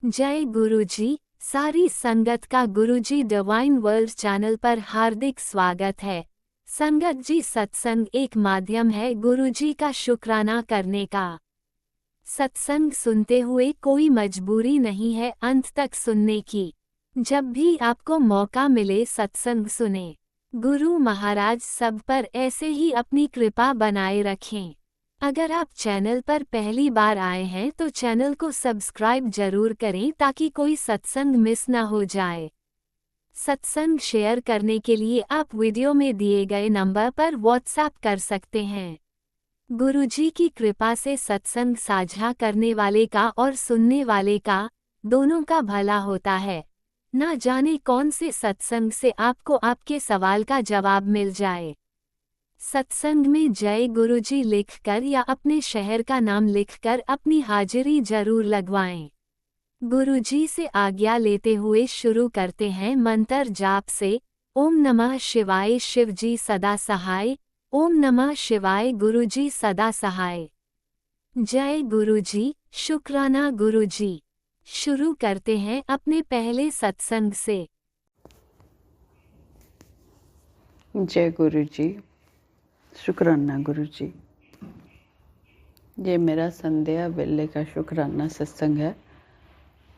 जय गुरुजी। सारी संगत का गुरुजी डिवाइन वर्ल्ड चैनल पर हार्दिक स्वागत है। संगत जी, सत्संग एक माध्यम है गुरुजी का शुक्राना करने का। सत्संग सुनते हुए कोई मजबूरी नहीं है अंत तक सुनने की। जब भी आपको मौका मिले सत्संग सुने। गुरु महाराज सब पर ऐसे ही अपनी कृपा बनाए रखें। अगर आप चैनल पर पहली बार आए हैं तो चैनल को सब्सक्राइब जरूर करें ताकि कोई सत्संग मिस न हो जाए। सत्संग शेयर करने के लिए आप वीडियो में दिए गए नंबर पर व्हाट्सएप कर सकते हैं। गुरुजी की कृपा से सत्संग साझा करने वाले का और सुनने वाले का दोनों का भला होता है। ना जाने कौन से सत्संग से आपको आपके सवाल का जवाब मिल जाए। सत्संग में जय गुरुजी लिखकर या अपने शहर का नाम लिखकर अपनी हाजिरी जरूर लगवाएं। गुरुजी से आज्ञा लेते हुए शुरू करते हैं मंत्र जाप से। ओम नमः शिवाय शिवजी सदा सहाय। ओम नमः शिवाय गुरुजी सदा सहाय। जय गुरुजी, शुक्राना गुरुजी। शुरू करते हैं अपने पहले सत्संग से। जय गुरुजी, शुक्राना गुरुजी। ये मेरा संध्या वेले का शुक्राना सत्संग है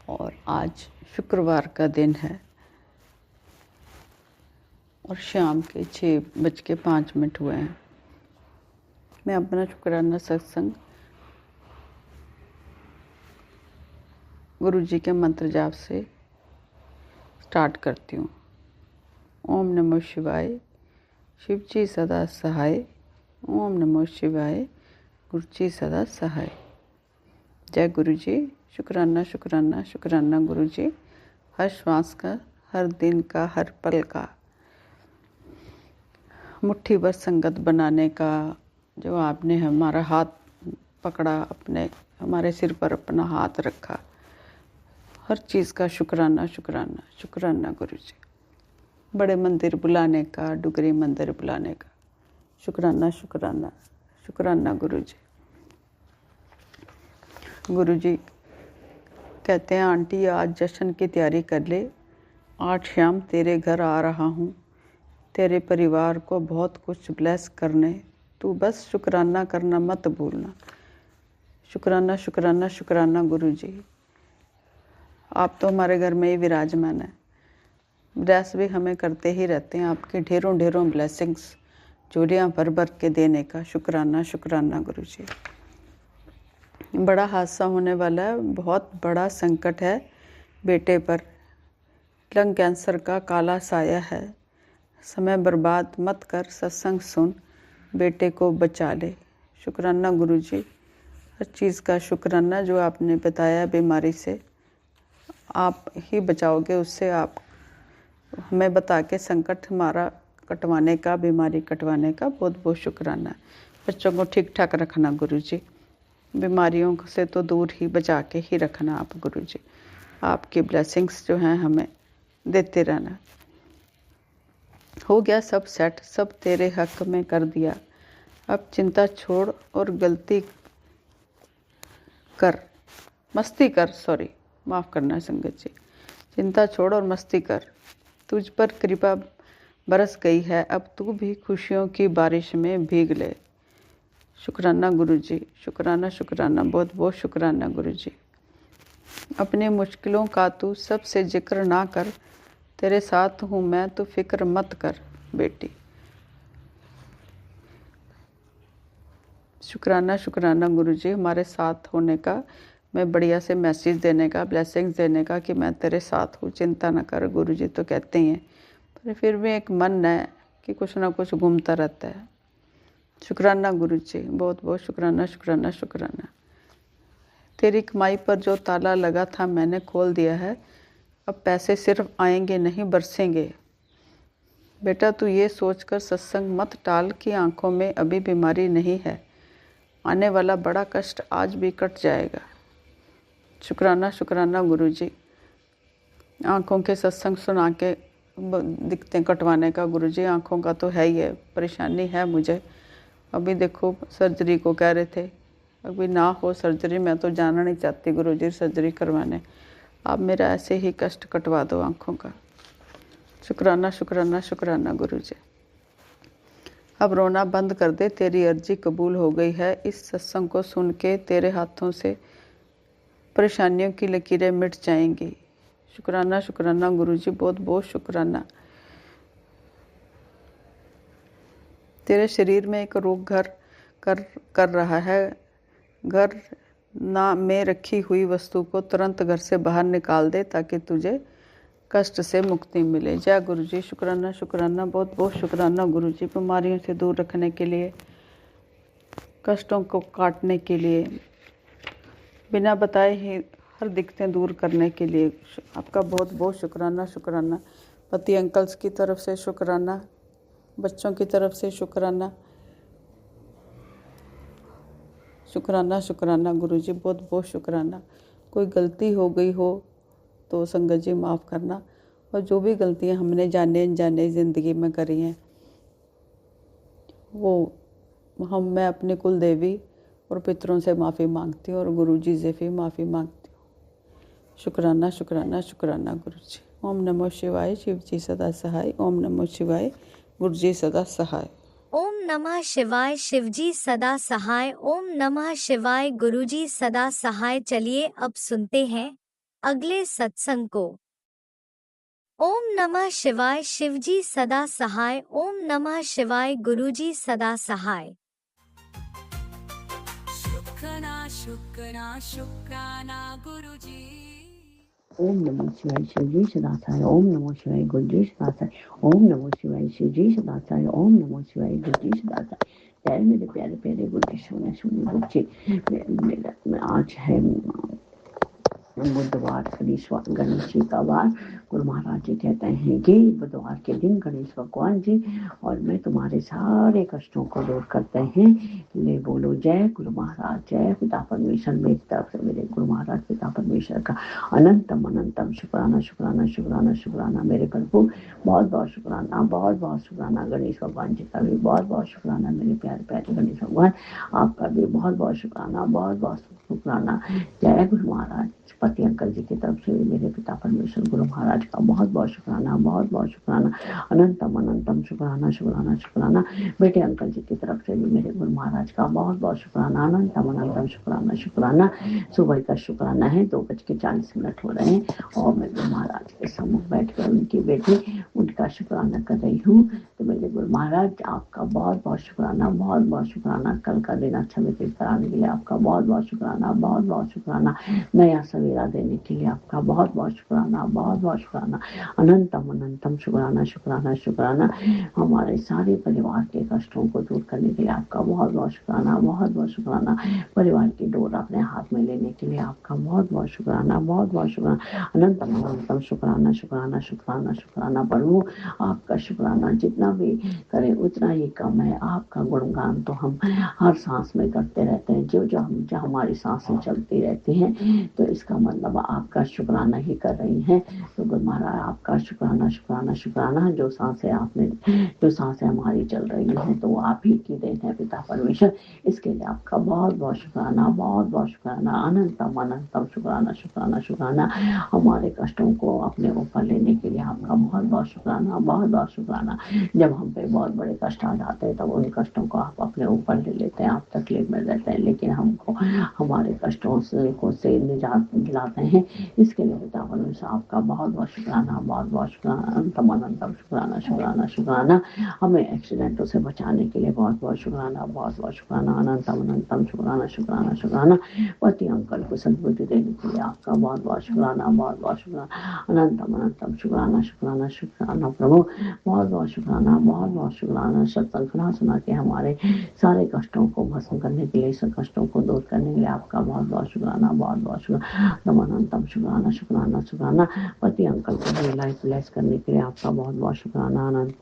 और आज शुक्रवार का दिन है और शाम के 6:05 हुए हैं। मैं अपना शुक्राना सत्संग गुरुजी के मंत्र जाप से स्टार्ट करती हूँ। ओम नमः शिवाय शिवजी सदा सहाय। ओम नमः शिवाय गुरुजी सदा सहाय। जय गुरुजी, शुक्राना शुक्राना शुक्राना गुरुजी। हर श्वास का, हर दिन का, हर पल का मुट्ठी भर संगत बनाने का, जो आपने हमारा हाथ पकड़ा, अपने हमारे सिर पर अपना हाथ रखा, हर चीज़ का शुक्राना शुक्राना शुक्राना गुरुजी। बड़े मंदिर बुलाने का, डुगरी मंदिर बुलाने का, शुक्राना शुक्राना शुक्राना गुरुजी। गुरुजी कहते हैं, आंटी आज जश्न की तैयारी कर ले, आज शाम तेरे घर आ रहा हूँ, तेरे परिवार को बहुत कुछ ब्लेस करने, तू बस शुक्राना करना मत भूलना। शुक्राना शुक्राना शुक्राना गुरुजी। आप तो हमारे घर में ही विराजमान है, ब्लेस भी हमें करते ही रहते हैं। आपके ढेरों ढेरों ब्लेसिंग्स चोरियाँ भर भर के देने का शुक्राना शुक्राना गुरुजी। बड़ा हादसा होने वाला है, बहुत बड़ा संकट है बेटे पर। लंग कैंसर का काला साया है। समय बर्बाद मत कर, सत्संग सुन, बेटे को बचा ले। शुक्राना गुरुजी, हर चीज़ का शुक्राना। जो आपने बताया बीमारी से आप ही बचाओगे, उससे आप हमें बता के संकट हमारा कटवाने का, बीमारी कटवाने का बहुत बहुत शुक्राना। बच्चों को ठीक ठाक रखना गुरुजी, बीमारियों से तो दूर ही बचा के ही रखना आप गुरुजी। आपकी ब्लेसिंग्स जो हैं हमें देते रहना। हो गया सब सेट, सब तेरे हक में कर दिया। अब चिंता छोड़ और गलती कर, मस्ती कर, सॉरी माफ़ करना संगत जी। चिंता छोड़ और मस्ती कर, तुझ पर कृपा बरस गई है, अब तू भी खुशियों की बारिश में भीग ले। शुक्राना गुरुजी, शुक्राना शुक्राना बहुत बहुत शुक्राना गुरुजी। अपनी मुश्किलों का तू सबसे जिक्र ना कर, तेरे साथ हूँ मैं, तू फिक्र मत कर बेटी। शुक्राना शुक्राना गुरुजी, हमारे साथ होने का, मैं बढ़िया से मैसेज देने का, ब्लेसिंग्स देने का कि मैं तेरे साथ हूँ, चिंता ना कर। गुरुजी तो कहते ही हैं, पर फिर भी एक मन है कि कुछ ना कुछ घूमता रहता है। शुक्राना गुरुजी, बहुत बहुत शुक्राना शुक्राना शुक्राना। तेरी कमाई पर जो ताला लगा था मैंने खोल दिया है, अब पैसे सिर्फ आएंगे नहीं बरसेंगे। बेटा तू ये सोचकर सत्संग मत टाल कि आंखों में अभी बीमारी नहीं है, आने वाला बड़ा कष्ट आज भी कट जाएगा। शुक्राना शुक्राना गुरुजी, आंखों के सत्संग सुना के दिक्कतें कटवाने का गुरुजी। आंखों का तो है ही है, परेशानी है मुझे। अभी देखो सर्जरी को कह रहे थे, अभी ना हो सर्जरी, मैं तो जाना नहीं चाहती गुरुजी सर्जरी करवाने। आप मेरा ऐसे ही कष्ट कटवा दो आँखों का। शुक्राना शुक्राना शुक्राना गुरु जी। अब रोना बंद कर दे, तेरी अर्जी कबूल हो गई है। इस सत्संग को सुन के तेरे हाथों से परेशानियों की लकीरें मिट जाएंगी। शुक्राना शुक्राना गुरु जी, बहुत बहुत शुक्राना। तेरे शरीर में एक रोग घर कर रहा है। घर ना में रखी हुई वस्तु को तुरंत घर से बाहर निकाल दे ताकि तुझे कष्ट से मुक्ति मिले। जय गुरु जी। शुक्राना शुक्राना, बहुत बहुत शुक्राना गुरु जी। बीमारियों से दूर रखने के लिए, कष्टों को काटने के लिए, बिना बताए ही हर दिक्कतें दूर करने के लिए आपका बहुत बहुत शुक्राना शुक्राना। पति अंकल्स की तरफ से शुक्राना, बच्चों की तरफ से शुक्राना। शुक्राना शुक्राना गुरु जी, बहुत बहुत शुक्राना। कोई गलती हो गई हो तो संगत जी माफ़ करना, और जो भी गलतियां हमने जाने अनजाने ज़िंदगी में करी हैं वो मैं अपने कुल देवी और पितरों से माफ़ी मांगती हूँ और गुरु जी से भी माफ़ी मांगती हूँ। शुक्राना शुक्राना शुक्राना गुरु जी। ओम नमो शिवाय, शिव जी सदा सहाय। ओम नमो शिवाय, गुरु जी सदा सहाय। ओम नमः शिवाय, शिवजी सदा सहाय। ओम नमः शिवाय, गुरुजी सदा सहाय। चलिए अब सुनते हैं अगले सत्संग को। ओम नमः शिवाय, शिवजी सदा सहाय। ओम नमः शिवाय, गुरुजी सदा सहाय। शुक्राना शुक्राना शुक्राना गुरुजी। ओम नमो शिवाय, शिवजी सदासाय। ओम नमो शिवाय, गुरुजी सदासाय। ओम नमो शिवाय, शिवजी सदासाय। ओम नमो शिवाय, गुरुजी सदासाय। जय मेरे प्यारे प्यारे गुरुजी, सोने सोने बच्चे। मेरा आज है बुधवार, गणेश जी का वार। गुरु महाराज जी कहते हैं कि बुधवार के दिन गणेश भगवान जी और मैं तुम्हारे सारे कष्टों को दूर करते हैं। ले बोलो जय गुरु महाराज, जय पिता परमेश्वर। मेरी तरफ से मेरे गुरु महाराज पिता परमेश्वर का अनंतम अनंतम शुक्राना शुक्राना शुक्राना शुक्राना। मेरे प्रभु बहुत बहुत शुक्राना, बहुत बहुत शुक्राना। गणेश भगवान जी का भी बहुत बहुत शुक्राना। मेरे प्यारे प्यारे गणेश भगवान आपका भी बहुत बहुत शुक्राना, बहुत बहुत शुक्राना। जय गुरु महाराज। पति अंकल जी की तरफ से मेरे पिता परमेश्वर गुरु महाराज का बहुत बहुत शुक्राना, बहुत बहुत शुक्राना। अनंतम अनंतम शुक्राना शुक्राना शुक्राना। बेटे अंकल जी की तरफ से भी मेरे गुरु महाराज का बहुत बहुत शुक्राना, अनंतम अनंतम शुक्राना शुक्राना। सुबह का शुक्राना है, 2:40 हो रहे हैं और मैं गुरु महाराज के सम्मुख बैठ कर उनकी बेटी उनका शुक्राना कर रही हूँ। तो मेरे गुरु महाराज आपका बहुत बहुत शुक्राना, बहुत बहुत शुक्राना। कल का दिन अच्छा व्यतीत कराने के लिए आपका बहुत बहुत शुक्राना, बहुत बहुत शुक्राना। नया सवेरा देने के लिए आपका बहुत बहुत शुक्राना, बहुत बहुत शुक्राना। अनंतम अनंतम शुक्राना शुक्राना शुक्राना। हमारे सारे परिवार के कष्टों को दूर करने के लिए आपका बहुत बहुत शुक्राना, बहुत बहुत शुक्राना। परिवार की डोर अपने हाथ में लेने के लिए आपका बहुत बहुत शुक्राना, बहुत बहुत शुक्राना। अनंतम अनंतम शुक्राना शुक्राना शुक्राना शुक्राना। प्रभु आपका शुक्राना जितना भी करें उतना ही कम है। आपका गुणगान तो हम हर सांस में करते रहते हैं। जो हमारी सांसें चलती रहती हैं तो इसका मतलब आपका शुक्राना ही कर रही हैं। तो गुरु महाराज आपका शुक्राना शुक्राना शुक्राना। जो सांसें हमारी चल रही हैं तो वो आप ही की देन है पिता परमेश्वर। इसके लिए आपका बहुत बहुत शुक्राना, बहुत बहुत शुक्राना। अनंतम अनंतम शुक्राना शुक्राना शुक्राना। हमारे कष्टों को अपने ऊपर लेने के लिए आपका बहुत बहुत शुक्राना, बहुत बहुत शुक्राना। जब हम पे बहुत बड़े कष्ट आ जाते हैं तब उन कष्टों को आप अपने ऊपर ले लेते हैं, आप तकलीफ में रहते हैं, लेकिन हमको हमारे कष्टों से निजात दिलाते हैं। इसके लिए पिता परमेश्वर आपका बहुत बहुत शुक्राना, बहुत बहुत शुक्राना। अनंतम अनंतम शुक्राना शुक्राना शुक्राना। हमें एक्सीडेंटों से बचाने के लिए बहुत बहुत शुक्राना, बहुत बहुत शुक्राना। अनंतम अनंतम शुक्राना शुक्राना शुक्राना। पति अंकल को सद्बुद्धि देने के लिए आपका बहुत बहुत शुक्राना, बहुत बहुत शुक्राना। अनंतम अनंतम शुक्राना शुक्राना शुक्राना। प्रभु बहुत बहुत शुक्राना, बहुत बहुत शुक्राना। सत्संग सुना के हमारे सारे कष्टों को भस्म करने के लिए, सब कष्टों को दूर करने के लिए आपका बहुत बहुत शुक्राना, बहुत बहुत शुक्राना। अनंतम शुक्राना शुक्राना शुक्राना। पति अंकल को भी लाइफ ब्लेस करने के लिए आपका बहुत बहुत शुक्राना, अनंत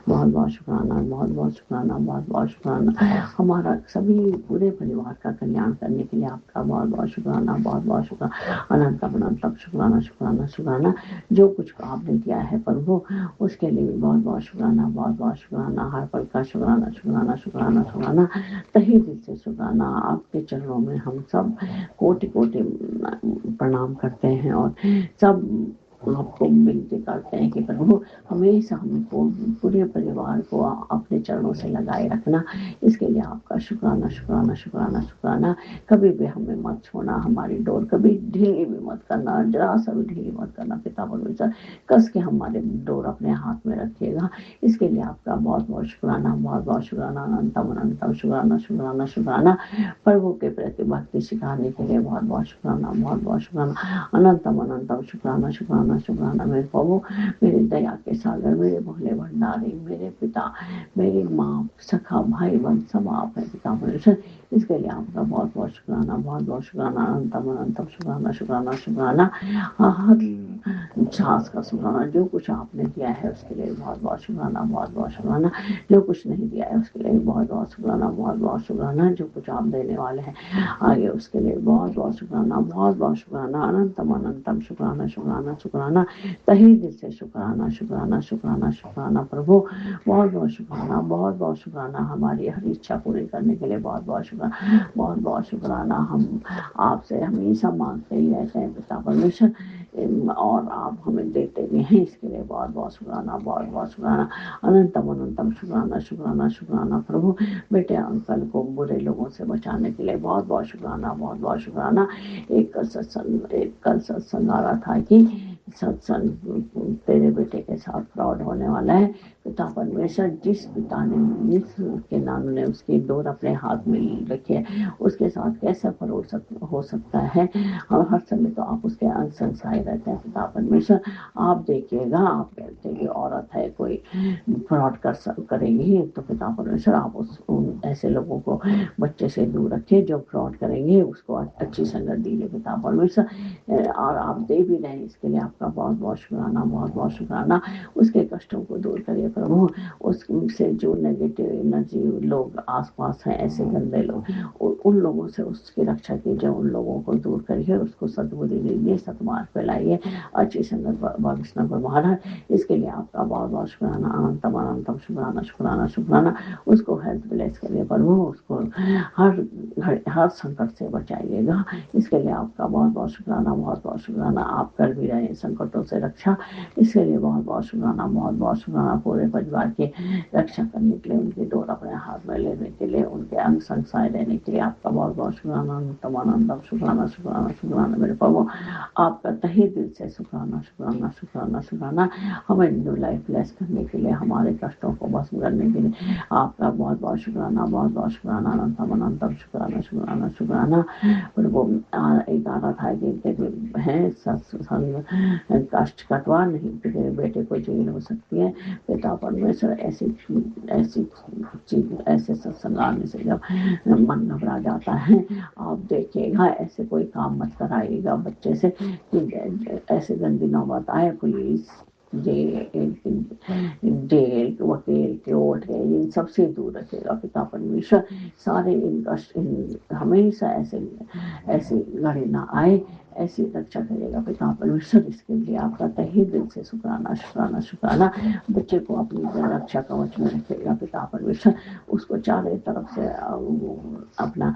बहुत बहुत शुक्राना, बहुत बहुत शुक्राना, बहुत बहुत शुक्राना। हमारा सभी पूरे परिवार का कल्याण करने के लिए आपका बहुत बहुत शुक्राना, बहुत बहुत शुक्राना। अनंतम अनंतम शुक्राना शुक्राना शुक्राना। जो कुछ आपने दिया है प्रभु उसके लिए भी बहुत बहुत शुक्राना, बहुत बहुत शुक्राना। हर पल का शुक्राना शुक्राना शुक्राना शुक्राना। तहे दिल से शुक्राना। आपके चरणों में हम सब कोटि कोटि प्रणाम करते हैं और सब आपको विनती करते हैं कि प्रभु हमेशा हमको पूरे परिवार को अपने चरणों से लगाए रखना। इसके लिए आपका शुक्राना शुक्राना शुक्राना शुक्राना। कभी भी हमें मत छोड़ना, हमारी डोर कभी ढीली भी मत करना, जरा सा भी ढीली मत करना पिता परमेश्वर। कस के हमारे डोर अपने हाथ में रखिएगा। इसके लिए आपका बहुत बहुत शुक्राना, बहुत बहुत शुक्राना, अनंतम अनंतम शुक्राना शुक्राना शुक्राना। प्रभु के प्रति भक्ति सिखाने के लिए बहुत बहुत शुक्राना, बहुत बहुत शुक्राना, अनंतम अनंतम शुक्राना शुक्राना शुक्राना। मेरे प्रभु, मेरे दया के सागर, मेरे भोले भंडारी, मेरे पिता, मेरी माँ, सखा भाई बहन सब आप हैं पिता परमेश्वर। इसके लिए आपका बहुत बहुत शुक्राना, बहुत बहुत शुक्राना, अनंतम अनंतम शुक्राना शुक्राना शुक्राना। हर सास का शुक्राना, जो कुछ आपने दिया है उसके लिए बहुत बहुत शुक्राना, बहुत बहुत शुक्राना। जो कुछ नहीं दिया है उसके लिए बहुत बहुत शुक्राना, बहुत बहुत शुक्राना। जो कुछ आप देने वाले हैं आगे उसके लिए बहुत बहुत शुक्राना, बहुत बहुत शुक्राना, अनंतम अनंतम शुक्राना शुक्राना शुक्राना। तहे दिल से शुक्राना शुक्राना शुक्राना शुक्राना। प्रभु बहुत बहुत शुक्राना, बहुत बहुत शुक्राना। हमारी हर इच्छा पूरी करने के लिए बहुत बहुत शुक्राना, बहुत बहुत शुक्राना। हम आपसे हमेशा मांगते ही रहते हैं पिता परमेश्वर, और आप हमें देते भी हैं। इसके लिए बहुत बहुत शुक्राना, बहुत बहुत शुक्राना, अनंतम अनंतम शुक्राना शुक्राना शुक्राना। प्रभु बेटे अंकल को बुरे लोगों से बचाने के लिए बहुत बहुत शुक्राना, बहुत बहुत शुक्राना। एक कल सत्संग आ रहा था कि सत्संग तेरे बेटे के साथ फ्रॉड होने वाला है। पिता परमेश्वर, जिस पिता ने जिसके नाम ने उसकी डोर अपने हाथ में रखी है उसके साथ कैसे हो सकता है। और हर समय तो आप उसके अंग संसाई रहते हैं पिता परमेश्वर। आप देखिएगा, आप कहते हैं कि औरत है कोई फ्रॉड करेंगी तो पिता परमेश्वर आप उन ऐसे लोगों को बच्चे से दूर रखिए जो फ्रॉड करेंगे, उसको अच्छी संगत दीजिए पिता परमेश्वर। और आप दे भी रहे हैं, इसके लिए आपका बहुत बहुत शुक्राना, बहुत बहुत शुक्राना। उसके कष्टों को दूर करिए प्रभु। उससे जो नेगेटिव एनर्जी लोग आसपास हैं, ऐसे गंदे लोग, उन लोगों से उसकी रक्षा कीजिए, उन लोगों को दूर करिए, उसको सद्बुद्धि दीजिए, सतमार्ग फैलाइए, अच्छी संगत बख्शना महाराज। इसके लिए आपका बहुत बहुत शुक्राना, अनंतम अनंतम शुक्राना शुक्राना शुक्राना। उसको हेल्थ ब्लेस करिए प्रभु, उसको हर संकट से बचाइएगा। इसके लिए आपका बहुत बहुत शुक्राना, बहुत बहुत शुक्राना। आप कर भी रहे हैं संकटों से रक्षा, इसके लिए बहुत बहुत शुक्राना, बहुत बहुत शुक्राना। पूरे परिवार की रक्षा करने के लिए, उनकी डोर अपने हाथ में लेने के लिए, उनके अंग संसाय लेने के लिए आपका बहुत बहुत शुक्राना, अनंतम अनंतम शुक्राना शुक्राना शुक्राना। मेरे प्रभु आपका तहे दिल से शुक्राना शुक्राना शुक्राना शुक्राना। हमें न्यू लाइफ ब्लेस करने के लिए, हमारे कष्टों को भस्म करने के लिए आपका बहुत बहुत शुक्राना, बहुत बहुत शुक्राना, अनंतम अनंतम शुक्राना शुक्राना शुक्राना। प्रभु एक आ रहा था कि है सत्संग कष्ट कटवा नहीं, तेरे बेटे को जेल हो सकती है। पिता परमेश्वर, ऐसी चीज, ऐसे सत्संग आने से जब मन घबरा जाता है, आप देखिएगा ऐसे कोई काम मत कराइएगा बच्चे से कि ऐसे गंदी नौबत आए। पुलिस, जेल, वकील, कोर्ट है, इन सबसे दूर रखेगा पिता परमेश्वर। सारे इन हमेशा ऐसी घड़ी ना आए, ऐसी रक्षा करेगा पिता परमेश्वर। इसके लिए आपका तहे दिल से शुक्राना शुक्राना शुक्राना। बच्चे को अपनी रक्षा कवच में रखेगा पिता परमेश्वर, उसको चारों तरफ से अपना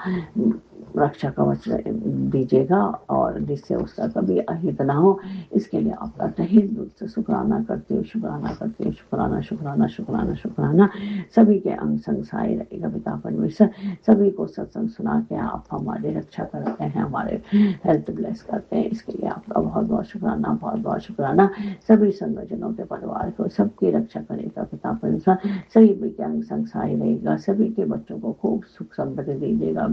रक्षा कवच दीजिएगा और जिससे उसका कभी अहित ना हो। इसके लिए आपका तहे दिल से शुक्राना करते हो, शुक्राना करते हो, शुक्राना शुक्राना शुक्राना शुक्राना। सभी के अंग संसाई रहेगा पिता परमेश्वर। सभी को सत्संग सुना के आप हमारी रक्षा करते हैं, हमारे हेल्थ ब्लेस करते हैं। इसके लिए आपका बहुत बहुत शुक्राना, बहुत बहुत शुक्राना। सभी संगठनों के परिवार को सबकी रक्षा करेगा पिता परमेश्वर। सभी के अंग संसाई रहेगा, सभी के बच्चों को खूब सुख समृद्धि दीजिएगा,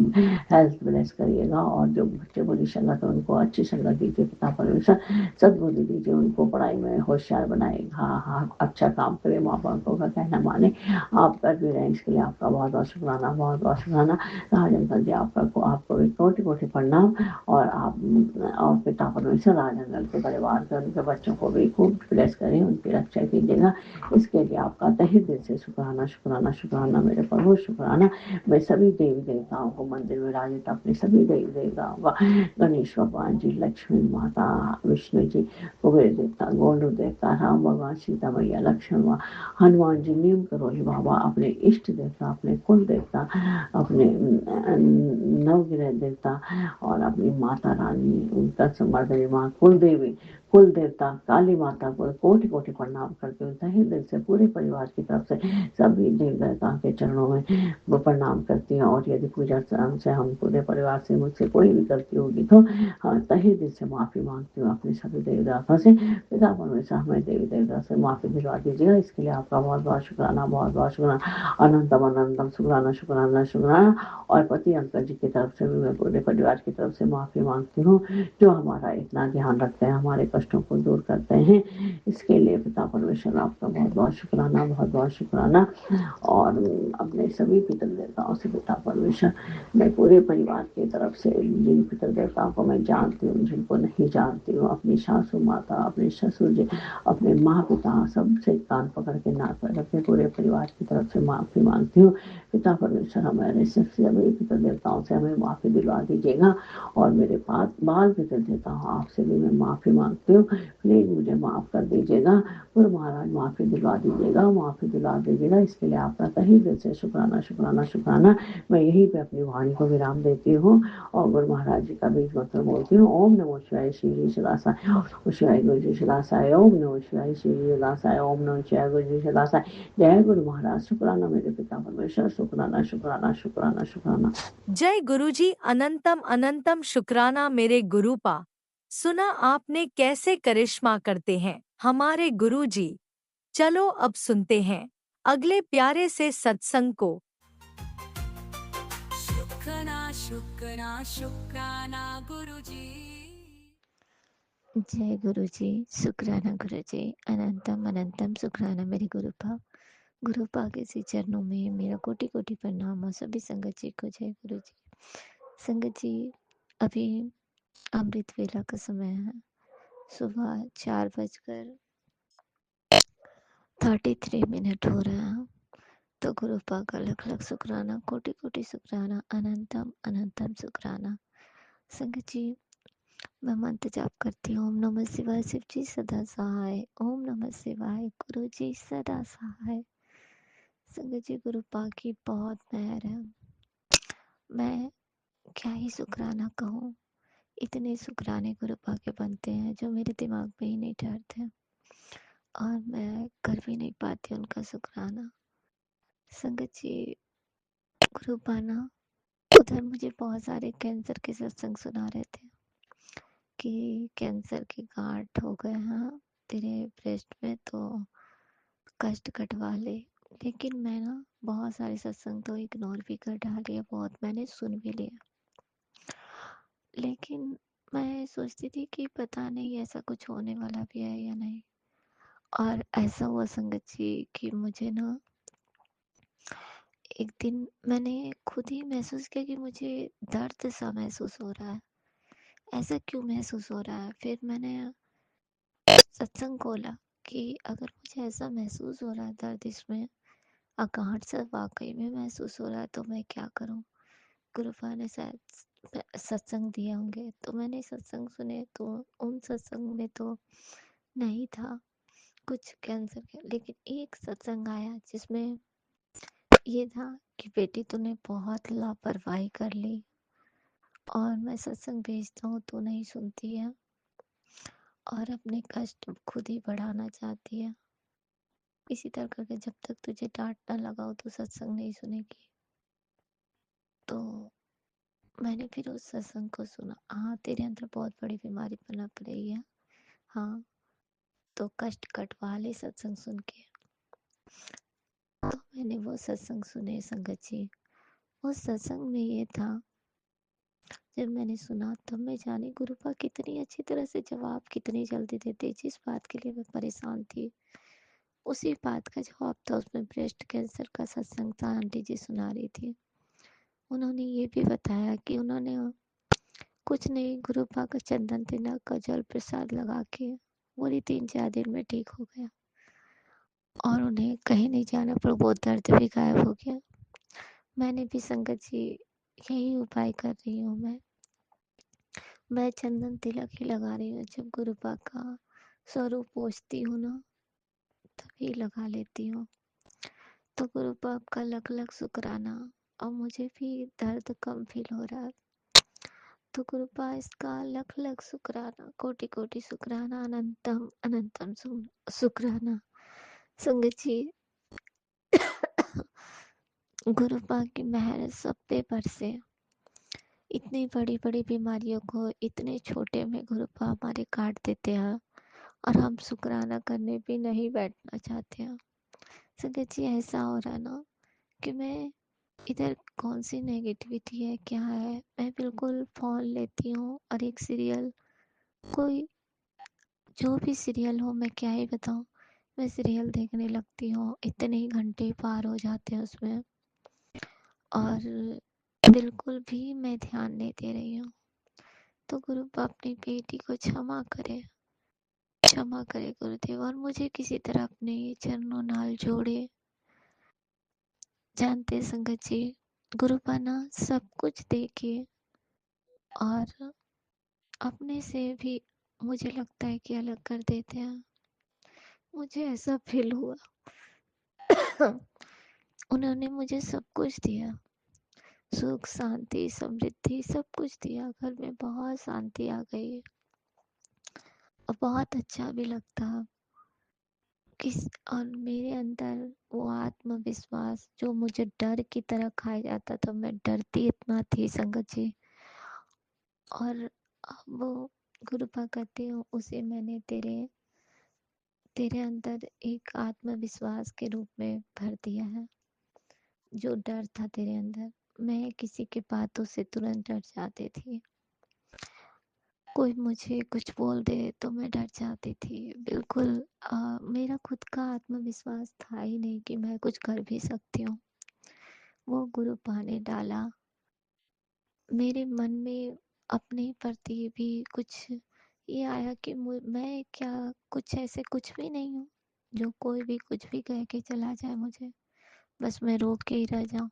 हेल्थ ब्लेस करिएगा। और जो बच्चे बुरी संगत है उनको अच्छी संगत दीजिए पिता परमेश्वर, सद्बुद्धि दीजिए, उनको पढ़ाई में होशियार बनाएगा। हाँ, अच्छा काम करे, माँ बापों का कहना माने, आप कर भी रहे हैं। इसके लिए आपका बहुत बहुत शुक्राना, बहुत बहुत शुक्राना। राजन जी आपको भी कोटि कोटि प्रणाम। और आप और पिता परमेश्वर राजन के परिवार के, उनके बच्चों को भी खूब ब्लेस करें, उनकी रक्षा कीजिएगा। इसके लिए आपका तहे दिल से शुक्राना शुक्राना शुक्राना। मेरे प्रभु शुक्राना। मैं सभी देवी देवताओं को मंदिर में राजता अपने सभी देवी देवताओं का, गणेश भगवान जी, लक्ष्मी माता, विष्णु जी, कुबेर देवता, गोलू देवता, राम भगवान, सीता मैया, लक्ष्मण माँ, हनुमान जी, नियम करो हे बाबा अपने इष्ट देवता, अपने कुल देवता, अपने नवग्रह देवता और अपनी माता रानी, उनका समर्दनी माँ, कुल देवी, कुल देवता, काली माता को कोटि कोटि प्रणाम करते हुए तहे दिल से पूरे परिवार की तरफ से सभी देव देवताओं के चरणों में वो प्रणाम करती हैं। और यदि पूजा से हम पूरे परिवार से मुझसे कोई भी गलती होगी तो तहे दिल से माफी मांगती हूँ अपने सभी देवी देवताओं से। पिता परमेश्वर हमें देवी देवता से माफी दिलवा दीजिएगा। इसके लिए आपका बहुत बहुत शुक्राना, बहुत बहुत शुक्राना, अनंतम अनंतम शुक्राना, शुक्राना, शुक्राना। और पति अंकल जी की तरफ से भी मैं पूरे परिवार की तरफ से माफी मांगती हूँ, जो हमारा इतना ध्यान रखते हैं, हमारे कष्टों को दूर करते हैं। इसके लिए पिता परमेश्वर आपका बहुत बहुत शुक्राना, बहुत बहुत शुक्राना। और अपने सभी पितर देवताओं से पिता परमेश्वर, मैं पूरे परिवार की तरफ से जिन पितर देवताओं को मैं जानती हूँ, जिनको नहीं जानती हूँ, अपनी सासू माता, अपने ससुर जी, अपने माँ पिता, सबसे कान पकड़ के नाक पर अपने पूरे परिवार की तरफ से माफी मांगती हूँ। पिता परमेश्वर हमारे सभी पितर देवताओं से हमें माफी दिलवा दीजिएगा। और मेरे पास बाल पितर देवता हूँ, आपसे भी मैं माफी मांगती हूँ, प्लीज मुझे माफ कर दीजिएगा। और महाराज माफी दिलवा दीजिएगा, माफी दिलवा दीजिएगा। इसके लिए आपका तहे दिल से शुक्राना, शुक्राना, शुक्राना। मैं यहीं पे अपनी वाणी को विराम देती हूँ और गुरु महाराज जी का बीज मंत्र बोलती हूँ। ओम नमो शिवाय, श्री शिलासाय, ओम शिवाय, गुरु जी शिलासाय, ओम नमो शिवाय, श्री शिलासाय, ओम नमो शिवाय, गुरु जी शिलासाय। जय गुरु महाराज। शुक्राना मेरे पिता परमेश्वर, शुक्राना, शुक्राना, शुक्राना, शुक्राना। जय गुरुजी, अनंतम अनंतम शुक्राना मेरे गुरुपा। सुना आपने कैसे करिश्मा करते हैं हमारे गुरुजी। चलो अब सुनते हैं अगले प्यारे से सत्संग को। शुक्राना शुक्राना शुक्राना गुरुजी। जय गुरुजी, शुक्राना गुरुजी, अनंतम अनंतम शुक्राना मेरे गुरुपा के श्री चरणों में मेरा कोटि कोटि प्रणाम और सभी संगत जी को जय गुरुजी। संगत जी, अभी अमृत वेला का समय है, सुबह 4:33 हो रहा है। तो गुरुपा का लख लख शुक्राना, कोटि कोटि शुक्राना, अनंतम अनंतम शुक्राना। संगत जी, मैं मंत्र जाप करती हूँ। ओम नमः शिवाय, शिव जी सदा सहाय। ओम नमः शिवाय, गुरु जी सदा सहाय। संगत जी, गुरुपा की बहुत मेहर है। मैं क्या ही शुक्राना कहूँ, इतने शुक्राने गुरुपा के बनते हैं जो मेरे दिमाग में ही नहीं ठहरते और मैं कर भी नहीं पाती उनका शुक्राना। संगत जी, गुरुपा ना उधर मुझे बहुत सारे कैंसर के सत्संग सुना रहे थे कि कैंसर की गांठ हो गए हैं तेरे ब्रेस्ट में, तो कष्ट कटवा ले। लेकिन मैं ना बहुत सारे सत्संग तो इग्नोर भी कर डाली है, बहुत मैंने सुन भी लिया। लेकिन मैं सोचती थी कि पता नहीं ऐसा कुछ होने वाला भी है या नहीं। और ऐसा हुआ संगत जी कि मुझे ना एक दिन मैंने खुद ही महसूस किया कि मुझे दर्द सा महसूस हो रहा है। ऐसा क्यों महसूस हो रहा है? फिर मैंने सत्संग खोला कि अगर मुझे ऐसा महसूस हो रहा है दर्द इसमें, गांठ से वाकई में महसूस हो रहा है, तो मैं क्या करूं? गुरुपा ने शायद सत्संग दिए होंगे, तो मैंने सत्संग सुने, तो उन सत्संग में तो नहीं था कुछ कैंसर के। लेकिन एक सत्संग आया जिसमें ये था कि बेटी तूने बहुत लापरवाही कर ली और मैं सत्संग भेजता हूँ तो नहीं सुनती है और अपने कष्ट खुद ही बढ़ाना चाहती है। इसी तरह करके जब तक तुझे डांट ना लगाओ तो सत्संग नहीं सुनेगी। तो मैंने फिर उस सत्संग को सुना। हाँ, तेरे अंदर बहुत बड़ी बीमारी पनप रही है, हाँ, तो कष्ट कटवा ले सत्संग सुन के। तो मैंने वो सत्संग सुने संगत जी। उस सत्संग में ये था, जब मैंने सुना तब मैं जानी गुरुपा कितनी अच्छी तरह से जवाब कितनी जल्दी देते। जिस बात के लिए मैं परेशान थी उसी बात का जवाब था। उसमें ब्रेस्ट कैंसर का सत्संग था, आंटी जी सुना रही थी। उन्होंने ये भी बताया कि उन्होंने कुछ नहीं, गुरुपा का चंदन तिलक का जल प्रसाद लगा के पूरी 3-4 दिन में ठीक हो गया और उन्हें कहीं नहीं जाना पर वो दर्द भी गायब हो गया। मैंने भी संगत जी यही उपाय कर रही हूँ मैं चंदन तिलक ही लगा रही हूँ। जब गुरुपा का स्वरूप पोछती हूँ ना, तभी लगा लेती हूँ। तो गुरुपा का लख लख शुक्राना। और मुझे भी दर्द कम फील हो रहा है। तो गुरुपा इसका लख लख शुक्राना, कोटि कोटि शुक्राना, अनंतम अनंतम शुक्राना। संगत जी, गुरुपा की मेहर सब पे बरसे। इतनी बड़ी बड़ी बीमारियों को इतने छोटे में गुरुपा हमारे काट देते हैं, और हम शुक्राना करने भी नहीं बैठना चाहते हैं। संगत जी, ऐसा हो रहा ना कि मैं इधर कौन सी नेगेटिविटी है, क्या है, मैं बिल्कुल फोन लेती हूँ और एक सीरियल, कोई जो भी सीरियल हो, मैं क्या ही बताऊँ, मैं सीरियल देखने लगती हूँ। इतने ही घंटे पार हो जाते हैं उसमें, और बिल्कुल भी मैं ध्यान नहीं दे रही हूँ। तो गुरु अपनी बेटी को क्षमा करे, क्षमा करे गुरुदेव, और मुझे किसी तरह अपने चरणों नाल जोड़े। जानते संगत जी, गुरुपा सब कुछ देके और अपने से भी मुझे लगता है कि अलग कर देते हैं। मुझे ऐसा फील हुआ। उन्होंने मुझे सब कुछ दिया, सुख शांति समृद्धि सब कुछ दिया। घर में बहुत शांति आ गई और बहुत अच्छा भी लगता। किस और मेरे अंदर वो आत्मविश्वास जो मुझे डर की तरह खाया जाता था, मैं डरती इतना थी संगत जी। और अब वो गुरुपा कहते हो, उसे मैंने तेरे अंदर एक आत्मविश्वास के रूप में भर दिया है। जो डर था तेरे अंदर, मैं किसी के बातों से तुरंत डर जाती थी। कोई मुझे कुछ बोल दे तो मैं डर जाती थी। बिल्कुल मेरा खुद का आत्मविश्वास था ही नहीं कि मैं कुछ कर भी सकती हूँ। वो गुरुपा ने डाला मेरे मन में। अपने प्रति भी कुछ ये आया कि मैं क्या कुछ ऐसे कुछ भी नहीं हूँ जो कोई भी कुछ भी कह के चला जाए मुझे, बस मैं रो के ही रह जाऊं।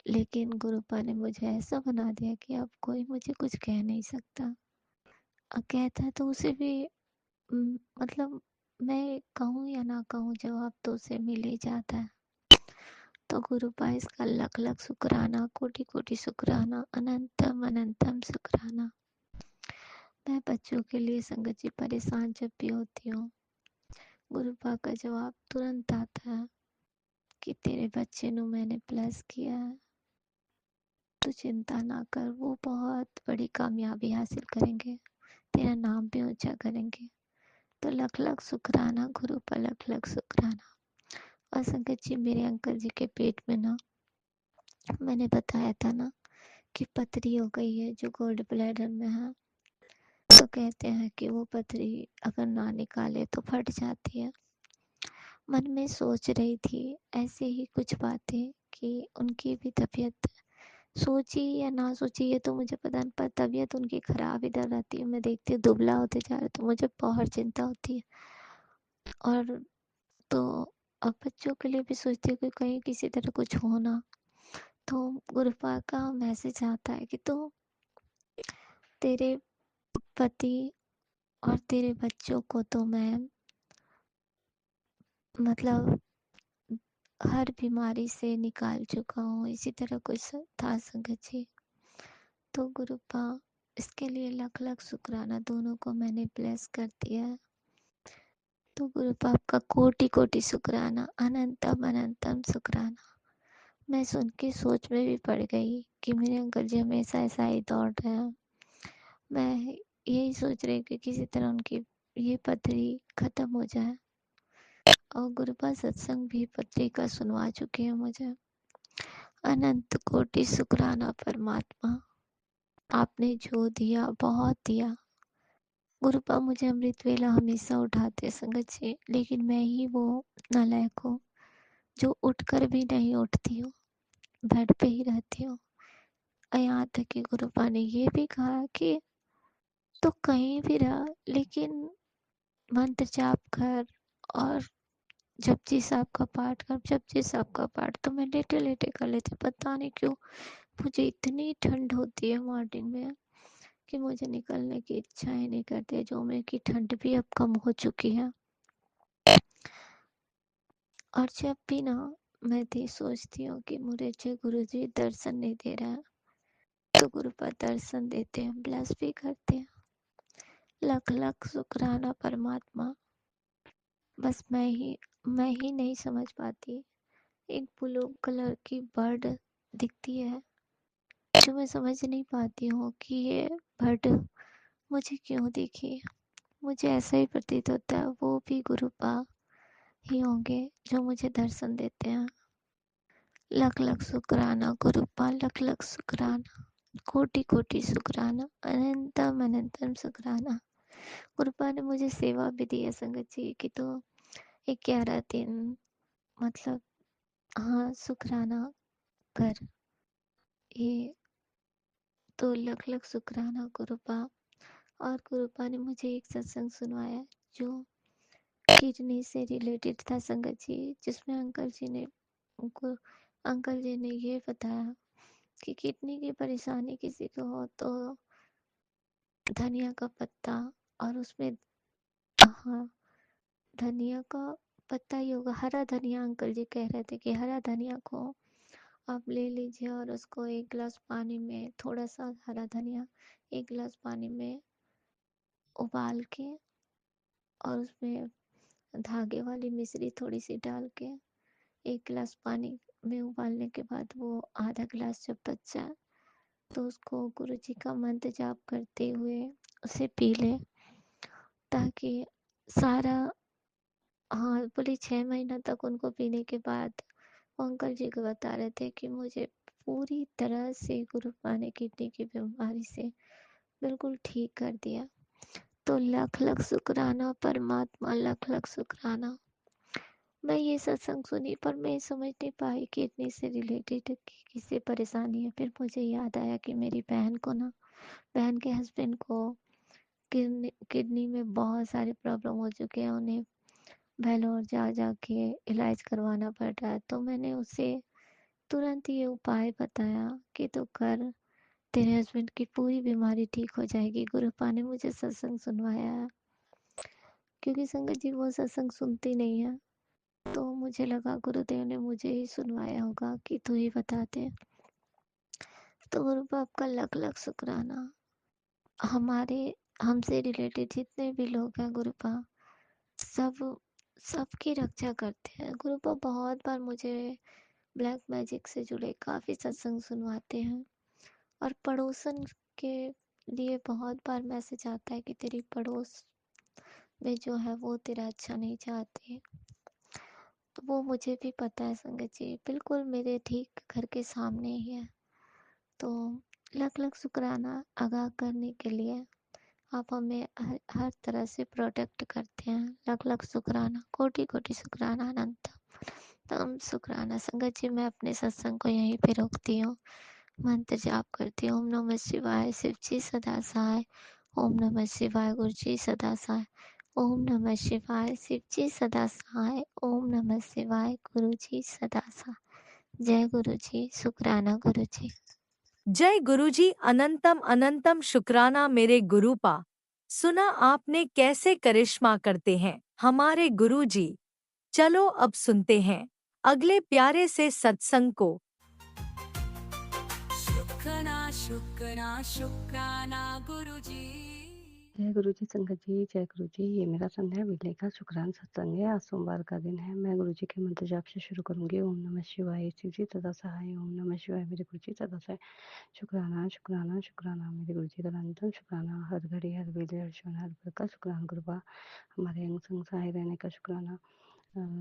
लेकिन गुरुपा ने मुझे ऐसा बना दिया कि अब कोई मुझे कुछ कह नहीं सकता। कहता है तो उसे भी मतलब मैं कहूँ या ना कहूँ, जवाब तो उसे मिल ही जाता है। तो गुरुपा इसका लख लख शुक्राना, कोटि कोटि शुक्राना, अनंतम अनंतम शुक्राना। मैं बच्चों के लिए संगत जी परेशान जब भी होती हूँ, गुरुपा का जवाब तुरंत आता है कि तेरे बच्चे नु मैंने प्लस किया है, तो चिंता ना कर, वो बहुत बड़ी कामयाबी हासिल करेंगे, तेरा नाम भी ऊंचा करेंगे। तो लख लख शुक्राना गुरुपा, लख लख शुक्राना। और संगत जी, मेरे अंकल जी के पेट में ना, मैंने बताया था ना कि पथरी हो गई है जो गोल्ड ब्लैडर में है। तो कहते हैं कि वो पथरी अगर ना निकाले तो फट जाती है। मन में सोच रही थी ऐसे ही कुछ बातें कि उनकी भी तबीयत, सोची या ना सोची ये तो मुझे पता नहीं, पर तबीयत उनकी खराब इधर रहती है। मैं देखती हूँ दुबला होते जा रहे, तो मुझे बहुत चिंता होती है। और तो अब बच्चों के लिए भी सोचती हूँ कि कहीं किसी तरह कुछ हो ना। तो गुरुपा का मैसेज आता है कि तो तेरे पति और तेरे बच्चों को तो मैं मतलब हर बीमारी से निकाल चुका हूँ, इसी तरह कुछ था संगत जी। तो गुरुपा, इसके लिए लख लख शुक्राना, दोनों को मैंने ब्लेस कर दिया है। तो गुरुपा आपका कोटि कोटि शुक्राना, अनंतम अनंतम शुक्राना। मैं सुन के सोच में भी पड़ गई कि मेरे अंकल जी हमेशा ऐसा ही दौड़ रहे हैं। मैं यही सोच रही कि किसी तरह उनकी ये पथरी खत्म हो जाए। और गुरुपा सत्संग भी पथरी का सुनवा चुके हैं मुझे। अनंत कोटि शुक्राना परमात्मा, आपने जो दिया बहुत दिया। गुरुपा मुझे अमृत वेला हमेशा उठाते संगत जी, लेकिन मैं ही वो नालायक हूँ जो उठकर भी नहीं उठती हूँ, बेड पे ही रहती हूँ। यहाँ तक कि गुरुपा ने ये भी कहा कि तो कहीं भी रह, लेकिन मंत्र जाप कर और जपजी साहब का पाठ कर। जपजी साहब का पाठ तो मैं लेटे लेटे कर लेती, पता नहीं क्यों मुझे इतनी ठंड होती है मॉर्निंग में कि मुझे निकलने की इच्छा ही नहीं करती है, जो में कि ठंड भी अब कम हो चुकी है। और जब भी ना मैं ये सोचती हूँ कि मुझे गुरुजी दर्शन नहीं दे रहा है, तो गुरुपाद दर्शन देते हैं, ब्लेस भी करते हैं। लख लख शुक्राना परमात्मा। बस मैं ही नहीं समझ पाती। एक ब्लू कलर की बर्ड दिखती है, जो मैं समझ नहीं पाती हूँ कि ये बर्ड मुझे क्यों दिखी। मुझे ऐसा ही प्रतीत होता है वो भी गुरुपा ही होंगे जो मुझे दर्शन देते हैं। लख लख शुक्राना गुरुपा, लख लख शुक्राना, कोटि कोटि शुक्राना, अनंतम अनंतम शुक्राना। गुरुपा ने मुझे सेवा भी दी है संगत जी की, तो 11 दिन मतलब हाँ शुक्राना कर, ये तो लख लख शुक्राना गुरुपा। और गुरुपा ने मुझे एक सत्संग सुनवाया जो किडनी से रिलेटेड था संगत जी, जिसमें अंकल जी ने ये बताया कि किडनी की परेशानी किसी को हो तो धनिया का पत्ता, और उसमें हाँ धनिया का पत्ता ही होगा, हरा धनिया। अंकल जी कह रहे थे कि हरा धनिया को आप ले लीजिए और उसको 1 गिलास पानी में, थोड़ा सा हरा धनिया 1 गिलास पानी में उबाल के, और उसमें धागे वाली मिश्री थोड़ी सी डाल के 1 गिलास पानी में उबालने के बाद वो आधा गिलास जब बच जाए तो उसको गुरुजी का मंत्र जाप करते हुए उसे पी ले, ताकि सारा हाँ बोले 6 महीना तक उनको पीने के बाद वो अंकल जी को बता रहे थे कि मुझे पूरी तरह से गुरुपा ने किडनी की बीमारी से बिल्कुल ठीक कर दिया। तो लख लख शुक्राना परमात्मा, लख लख शुक्राना। मैं ये सत्संग सुनी पर मैं समझ नहीं पाई किडनी से रिलेटेड किससे परेशानी है। फिर मुझे याद आया कि मेरी बहन के हस्बैंड को किडनी में बहुत सारे प्रॉब्लम हो चुके हैं, उन्हें वेलोर जा जा के इलाज करवाना पड़ रहा है। तो मैंने उसे तुरंत ये उपाय बताया कि तो कर, तेरे हस्बैंड की पूरी बीमारी ठीक हो जाएगी। गुरुपा ने मुझे सत्संग सुनवाया है, क्योंकि संगत जी वो सत्संग सुनती नहीं है, तो मुझे लगा गुरुदेव ने मुझे ही सुनवाया होगा कि तू ही बता दे। तो गुरुबाप का लख लख शुक्राना। हमारे हमसे रिलेटेड जितने भी लोग हैं गुरुपा सब सबकी रक्षा करते हैं। गुरुपा बहुत बार मुझे ब्लैक मैजिक से जुड़े काफ़ी सत्संग सुनवाते हैं, और पड़ोसन के लिए बहुत बार मैसेज आता है कि तेरी पड़ोस में जो है वो तेरा अच्छा नहीं चाहती। तो वो मुझे भी पता है संगत जी, बिल्कुल मेरे ठीक घर के सामने ही है। तो लख लख शुक्राना अदा करने के लिए आप हमें हर तरह से प्रोटेक्ट करते हैं। लख लख शुक्राना, कोटि कोटि शुक्राना, अनंत तम शुक्राना। संगत जी मैं अपने सत्संग को यहीं पे रोकती हूँ, मंत्र जाप करती हूँ। ओम नमः शिवाय, शिव जी सदा सहाय। ओम नमः शिवाय, गुरु जी सदा सहाय। ओम नमः शिवाय, शिव जी सदा सहाय। ओम नमः शिवाय, गुरु जी सदा सहाय। जय गुरु जी, शुक्राना गुरु जी। जय गुरुजी, अनंतम अनंतम शुक्राना मेरे गुरुपा। सुना आपने कैसे करिश्मा करते हैं हमारे गुरुजी। चलो अब सुनते हैं अगले प्यारे से सत्संग को। शुक्राना शुक्राना शुक्राना गुरुजी। जय गुरु जी संगत जी, जय गुरु जी। ये मेरा संध्या मिलने का शुक्रान सत्संग है। आज सोमवार का दिन है। मैं गुरु जी के मंत्र जाप से शुरू करूंगी। ओम नमः शिवाय, शिव जी सदा सहाय। ओम नमः शिवाय, मेरे गुरु जी सदा सहाय। शुक्राना शुक्राना शुक्राना मेरे गुरु जी का अनंतम शुक्राना। हर घड़ी हर वेले हर क्षण हर पल का शुक्राना। कृपा हमारे अंग संग सहाय रहने का शुक्राना।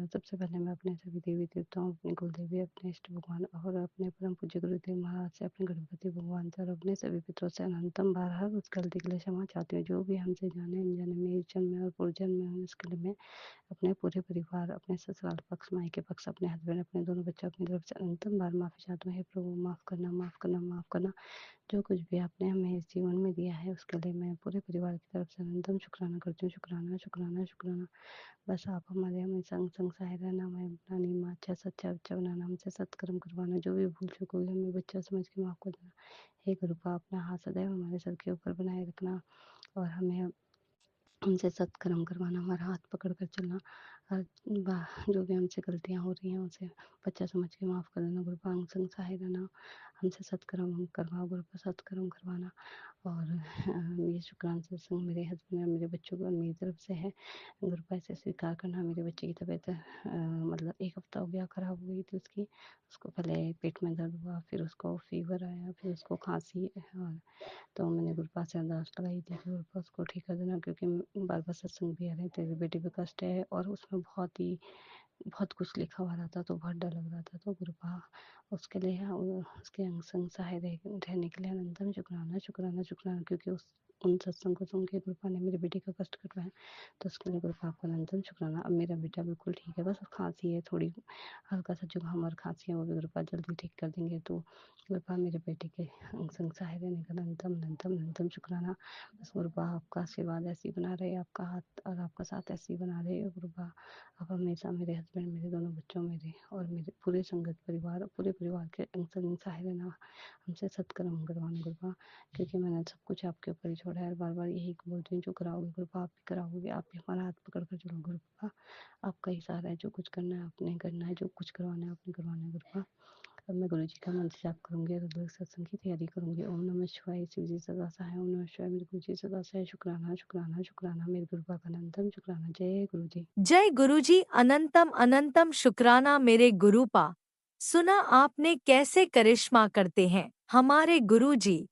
सबसे पहले मैं अपने सभी देवी देवताओं, अपने कुलदेवी, अपने इष्ट भगवान और अपने परम पूज्य गुरुदेव महाराज से, अपने गणपति भगवान से और अपने सभी पितरों से अनंतम बार हर उस गलती के लिए क्षमा चाहती हूँ जो भी हमसे जाने अनजाने में, इस जन्म में और पूर्व जन्म में हुई। उसके लिए मैं अपने पूरे परिवार, अपने ससुराल पक्ष, मायके पक्ष, अपने हस्बैंड, अपने दोनों बच्चों, अपनी तरफ से अनंतम बार माफी चाहती हूँ। हे प्रभु माफ करना, माफ करना, माफ करना। जो कुछ भी आपने हमें इस जीवन में दिया है उसके लिए मैं पूरे परिवार की तरफ से अनंतम शुक्राना करती हूँ। शुक्राना शुक्राना शुक्राना। बस आप हमारे हमेशा अंग संग सहाय रहना, मैं अपना नीमा अच्छा सच्चा बच्चा बनाना, हमसे सत्कर्म करवाना, जो भी भूल चूक हुई हमें बच्चा समझ के माफ कर देना। हे गुरुपा अपना हाथ सदैव हमारे सर के ऊपर बनाए रखना और हमें हमसे सत्कर्म करवाना, हमारा हाथ पकड़ कर चलना और जो भी हमसे गलतियाँ हो रही हैं उसे बच्चा समझ के माफ़ कर देना। गुरुपा अंग संग सहाय रहना, हमसे सत्कर्म करवाओ गुरुपा, सत्कर्म करवाना। और ये शुक्रान सत्संग मेरे हस्बैंड और मेरे बच्चों को मेरी तरफ से है। गुरुपा इसे स्वीकार करना। मेरे बच्चे की तबीयत मतलब 1 हफ्ता हो गया ख़राब हो गई थी उसकी। उसको पहले पेट में दर्द हुआ, फिर उसको फ़ीवर आया, फिर उसको खाँसी और तो मैंने गुरुपा से अरदास लगाई थी कि गुरुपा उसको ठीक कर देना, क्योंकि बार बार सत्संग भी आ रहे हैं, तेरी बेटी पे कष्ट है और उसमें बहुत कुछ लिखा हुआ रहता तो बहुत डर लग रहा था। तो गुरुपा उसके लिए उसके अंग संग सहाय रहने के लिए अनंतम शुक्राना शुक्राना शुक्राना, क्योंकि उन सत्संग को सुन के गुरुपा ने मेरे बेटे का कष्ट कटवाया, तो उसके लिए गुरुपा आपका अनंतम शुक्राना। अब मेरा बेटा बिल्कुल ठीक है, बस खांसी है थोड़ी, हल्का सा जुकाम और खांसी है, वो भी गुरुपा जल्दी ठीक कर देंगे। तो गुरुपा मेरे बेटे के अंग संग सहाय रहने का अनंतम अनंतम अनंतम शुक्राना। बस गुरुपा आपका आशीर्वाद ऐसे ही बना रहे, आपका हाथ और आपका साथ ऐसे ही बना रहे गुरुपा। आप हमेशा मेरे हस्बैंड, मेरे दोनों बच्चों, मेरे और मेरे पूरे संगत परिवार, पूरे परिवार के अंग संग सहाय रहना, हमसे सत्कर्म करवाना गुरुपा, क्योंकि मैंने सब कुछ आपके ऊपर ही छोड़ा है। बार बार यही बोलती हूँ, जो कराओगे गुरुपा आप भी कराओगे, आप भी हमारा हाथ पकड़ कर चलो गुरुपा। आपका ही सहारा है, जो कुछ करना है आपने करना है, जो कुछ करवाना है आपने करवाना है गुरुपा। अब मैं गुरु जी का मंत्र जाप करूंगी और अगले सत्संग की तैयारी करूंगी। ओम नमः शिवाय, शिव जी सदा सहाय। ओम नमः शिवाय, मेरे गुरु जी सदा सहाय। शुक्राना शुक्राना शुक्राना, मेरे गुरुपा का अनंतम शुक्राना। जय गुरु जी। जय गुरुजी, अनंतम अनंतम शुक्राना मेरे गुरुपा। सुना आपने कैसे करिश्मा करते हैं हमारे गुरुजी।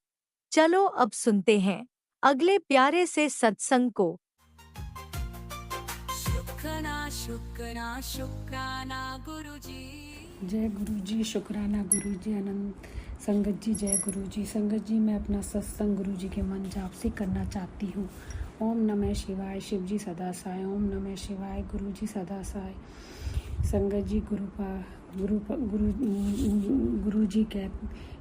चलो अब सुनते हैं अगले प्यारे से सत्संग को। शुक्राना शुक्राना शुक्राना गुरुजी। जय गुरु जी, शुक्राना गुरु जी, अनंत संगत जी। जय गुरु जी। संगत जी, मैं अपना सत्संग गुरु जी के मन जाप से करना चाहती हूँ। ओम नमः शिवाय, शिव जी सदा सहाय। ओम नमः शिवाय, गुरु जी सदा सहाय। संगत जी,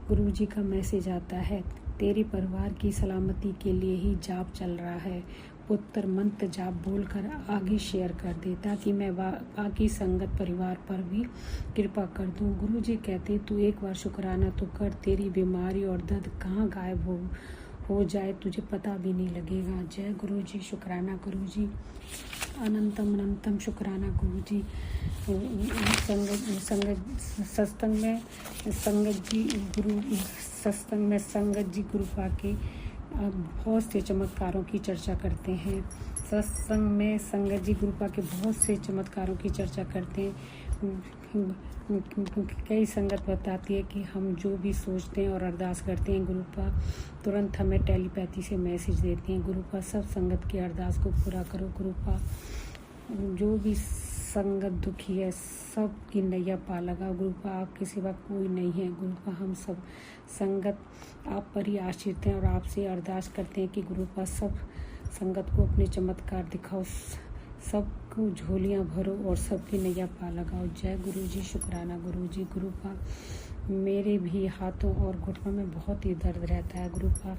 गुरु जी का मैसेज आता है, तेरे परिवार की सलामती के लिए ही जाप चल रहा है। पुत्र मंत्र जाप बोलकर आगे शेयर कर दे, ताकि मैं बाकी संगत परिवार पर भी कृपा कर दूं। गुरु जी कहते, तू एक बार शुक्राना तो कर, तेरी बीमारी और दर्द कहाँ गायब हो जाए तुझे पता भी नहीं लगेगा। जय गुरु जी। शुक्राना गुरु जी, अनंतम अनंतम शुक्राना गुरु जी। सत्संग में संगत जी गुरुपा के बहुत से चमत्कारों की चर्चा करते हैं। सत्संग में संगत जी गुरुपा के बहुत से चमत्कारों की चर्चा करते हैं। कई संगत बताती है कि हम जो भी सोचते हैं और अरदास करते हैं, गुरुपा तुरंत हमें टेलीपैथी से मैसेज देते हैं। गुरुपा सब संगत की अरदास को पूरा करो गुरुपा। जो भी संगत दुखी है सब की नैया पार लगाओ गुरुपा, आपके सिवा कोई नहीं है गुरुपा। हम सब संगत आप पर ही आश्रित हैं और आपसे अरदास करते हैं कि गुरुपा सब संगत को अपने चमत्कार दिखाओ, सबको झोलियां भरो और सबकी नैया पार लगाओ। जय गुरु जी। शुक्राना गुरु जी। गुरुपा मेरे भी हाथों और घुटनों में बहुत ही दर्द रहता है गुरुपा।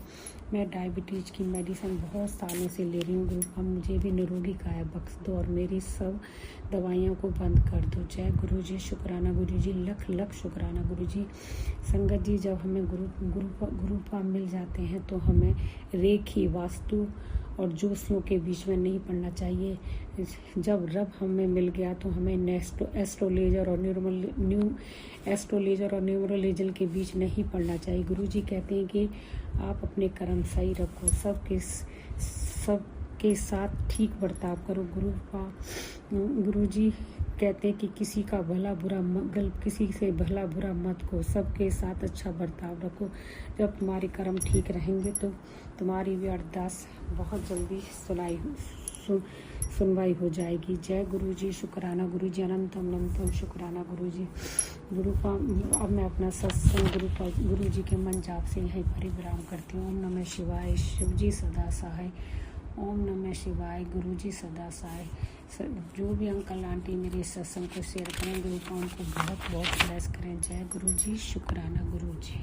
मैं डायबिटीज़ की मेडिसिन बहुत सालों से ले रही हूँ गुरुपा, मुझे भी निरोगी काया बख्श दो और मेरी सब दवाइयों को बंद कर दो। जय गुरु जी। शुक्राना गुरु जी, लख लख शुक्राना गुरु जी। संगत जी, जब हमें गुरुपा मिल जाते हैं तो हमें रेखी, वास्तु और जोशियों के बीच में नहीं पड़ना चाहिए। जब रब हमें मिल गया तो हमें एस्ट्रोलॉजर और न्यूमरोलॉजल के बीच नहीं पड़ना चाहिए। गुरुजी कहते हैं कि आप अपने कर्म सही रखो, सबके साथ ठीक बर्ताव करो गुरुजी कहते हैं कि किसी से भला बुरा मत को, सबके साथ अच्छा बर्ताव रखो। जब तुम्हारे कर्म ठीक रहेंगे तो तुम्हारी भी अरदास बहुत जल्दी सुनवाई हो जाएगी। जय गुरु जी। शुक्राना गुरु जी, अनंतम अनंतम शुक्राना गुरु जी। गुरुपा अब मैं अपना सत्संग गुरु जी के मन जाप से यहीं पर ही विराम करती हूँ। ओम नमः शिवाय, शिव जी सदा सहाय। ओम नमः शिवाय, गुरु जी सदा सहाय। जो भी अंकल आंटी मेरे सत्संग को शेयर करें, गुरुपा उनको बहुत बहुत ब्लेस करें। जय गुरु जी। शुक्राना गुरु जी।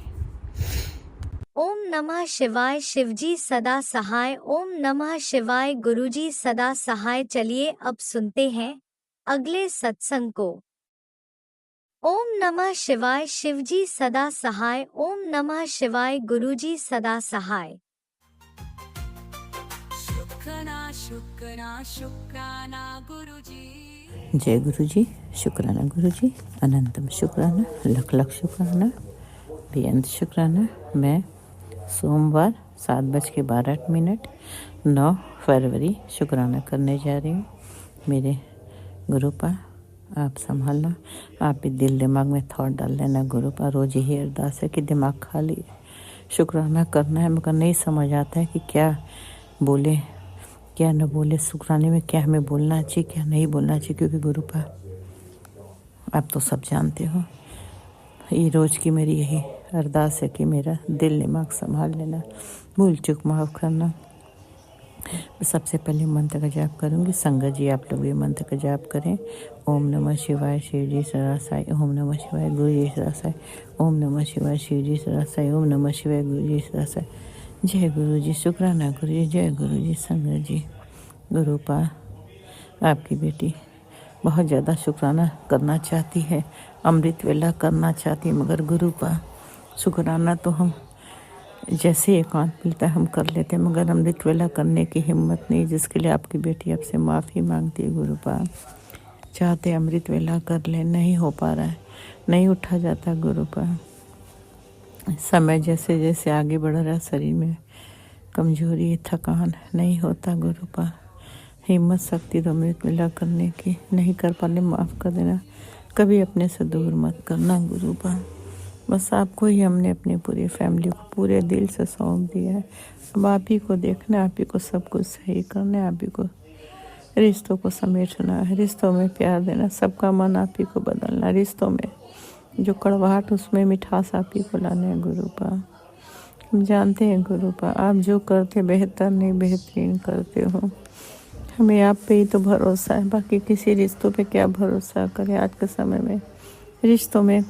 ओम नमः शिवाय, शिवजी सदा सहाय। ओम नमः शिवाय, गुरुजी सदा सहाय। चलिए अब सुनते हैं अगले सत्संग को। ओम नमः शिवाय। शिवजी सदा सहाय। ओम नमः शिवाय। गुरुजी सदा सहाय। शुक्राना गुरुजी। जय गुरुजी, शुक्राना गुरुजी, अनंतम शुक्राना, लख लख शुक्राना, बेअंत शुक्राना। मैं सोमवार 7:12 9 फरवरी शुक्राना करने जा रही हूँ। मेरे गुरुपा आप संभालना, आप भी दिल दिमाग में थॉट डाल लेना। गुरुपा रोज यही अरदास है कि दिमाग खाली शुक्राना करना है, मगर नहीं समझ आता है कि क्या बोले क्या न बोले। शुक्राने में क्या हमें बोलना चाहिए, क्या नहीं बोलना चाहिए, क्योंकि गुरुपा आप तो सब जानते हो। ये रोज़ की मेरी यही अरदास है कि मेरा दिल दिमाग संभाल लेना, भूल चूक माफ़ करना। सबसे पहले मंत्र का जाप करूँगी। संगत जी आप लोग ये मंत्र का जाप करें। ओम नमः शिवाय शिवजी सदा साई। ओम नमः शिवाय गुरुजी सदा साई। ओम नमः शिवाय शिवजी सदा साई। ओम नमः शिवाय गुरुजी सदा साई। जय गुरुजी, शुक्राना गुरुजी, जय गुरुजी। संगत जी, गुरुपा आपकी बेटी बहुत ज़्यादा शुक्राना करना चाहती है, अमृत वेला करना चाहती है, मगर गुरुपा शुक्राना तो हम जैसे एकांत मिलता है हम कर लेते हैं, मगर अमृत वेला करने की हिम्मत नहीं, जिसके लिए आपकी बेटी आपसे माफ़ी मांगती है। गुरुपा चाहते अमृत वेला कर ले, नहीं हो पा रहा है, नहीं उठा जाता। गुरुपा समय जैसे जैसे आगे बढ़ रहा है, शरीर में कमजोरी थकान नहीं होता। गुरुपा हिम्मत शक्ति तो अमृत वेला करने की नहीं कर पाने, माफ़ कर देना, कभी अपने से दूर मत करना। गुरुपा बस आपको ही हमने अपनी पूरी फैमिली को पूरे दिल से सौंप दिया है। अब आप ही को देखना, आप ही को सब कुछ सही करना है, आप ही को रिश्तों को समेटना है, रिश्तों में प्यार देना, सबका मन आप ही को बदलना, रिश्तों में जो कड़वाहट उसमें मिठास आप ही को लाना है। गुरुपा हम जानते हैं गुरुपा आप जो करते बेहतर नहीं बेहतरीन करते हो। हमें आप पे ही तो भरोसा है, बाकी किसी रिश्तों पे क्या भरोसा करें। आज के समय में रिश्तों में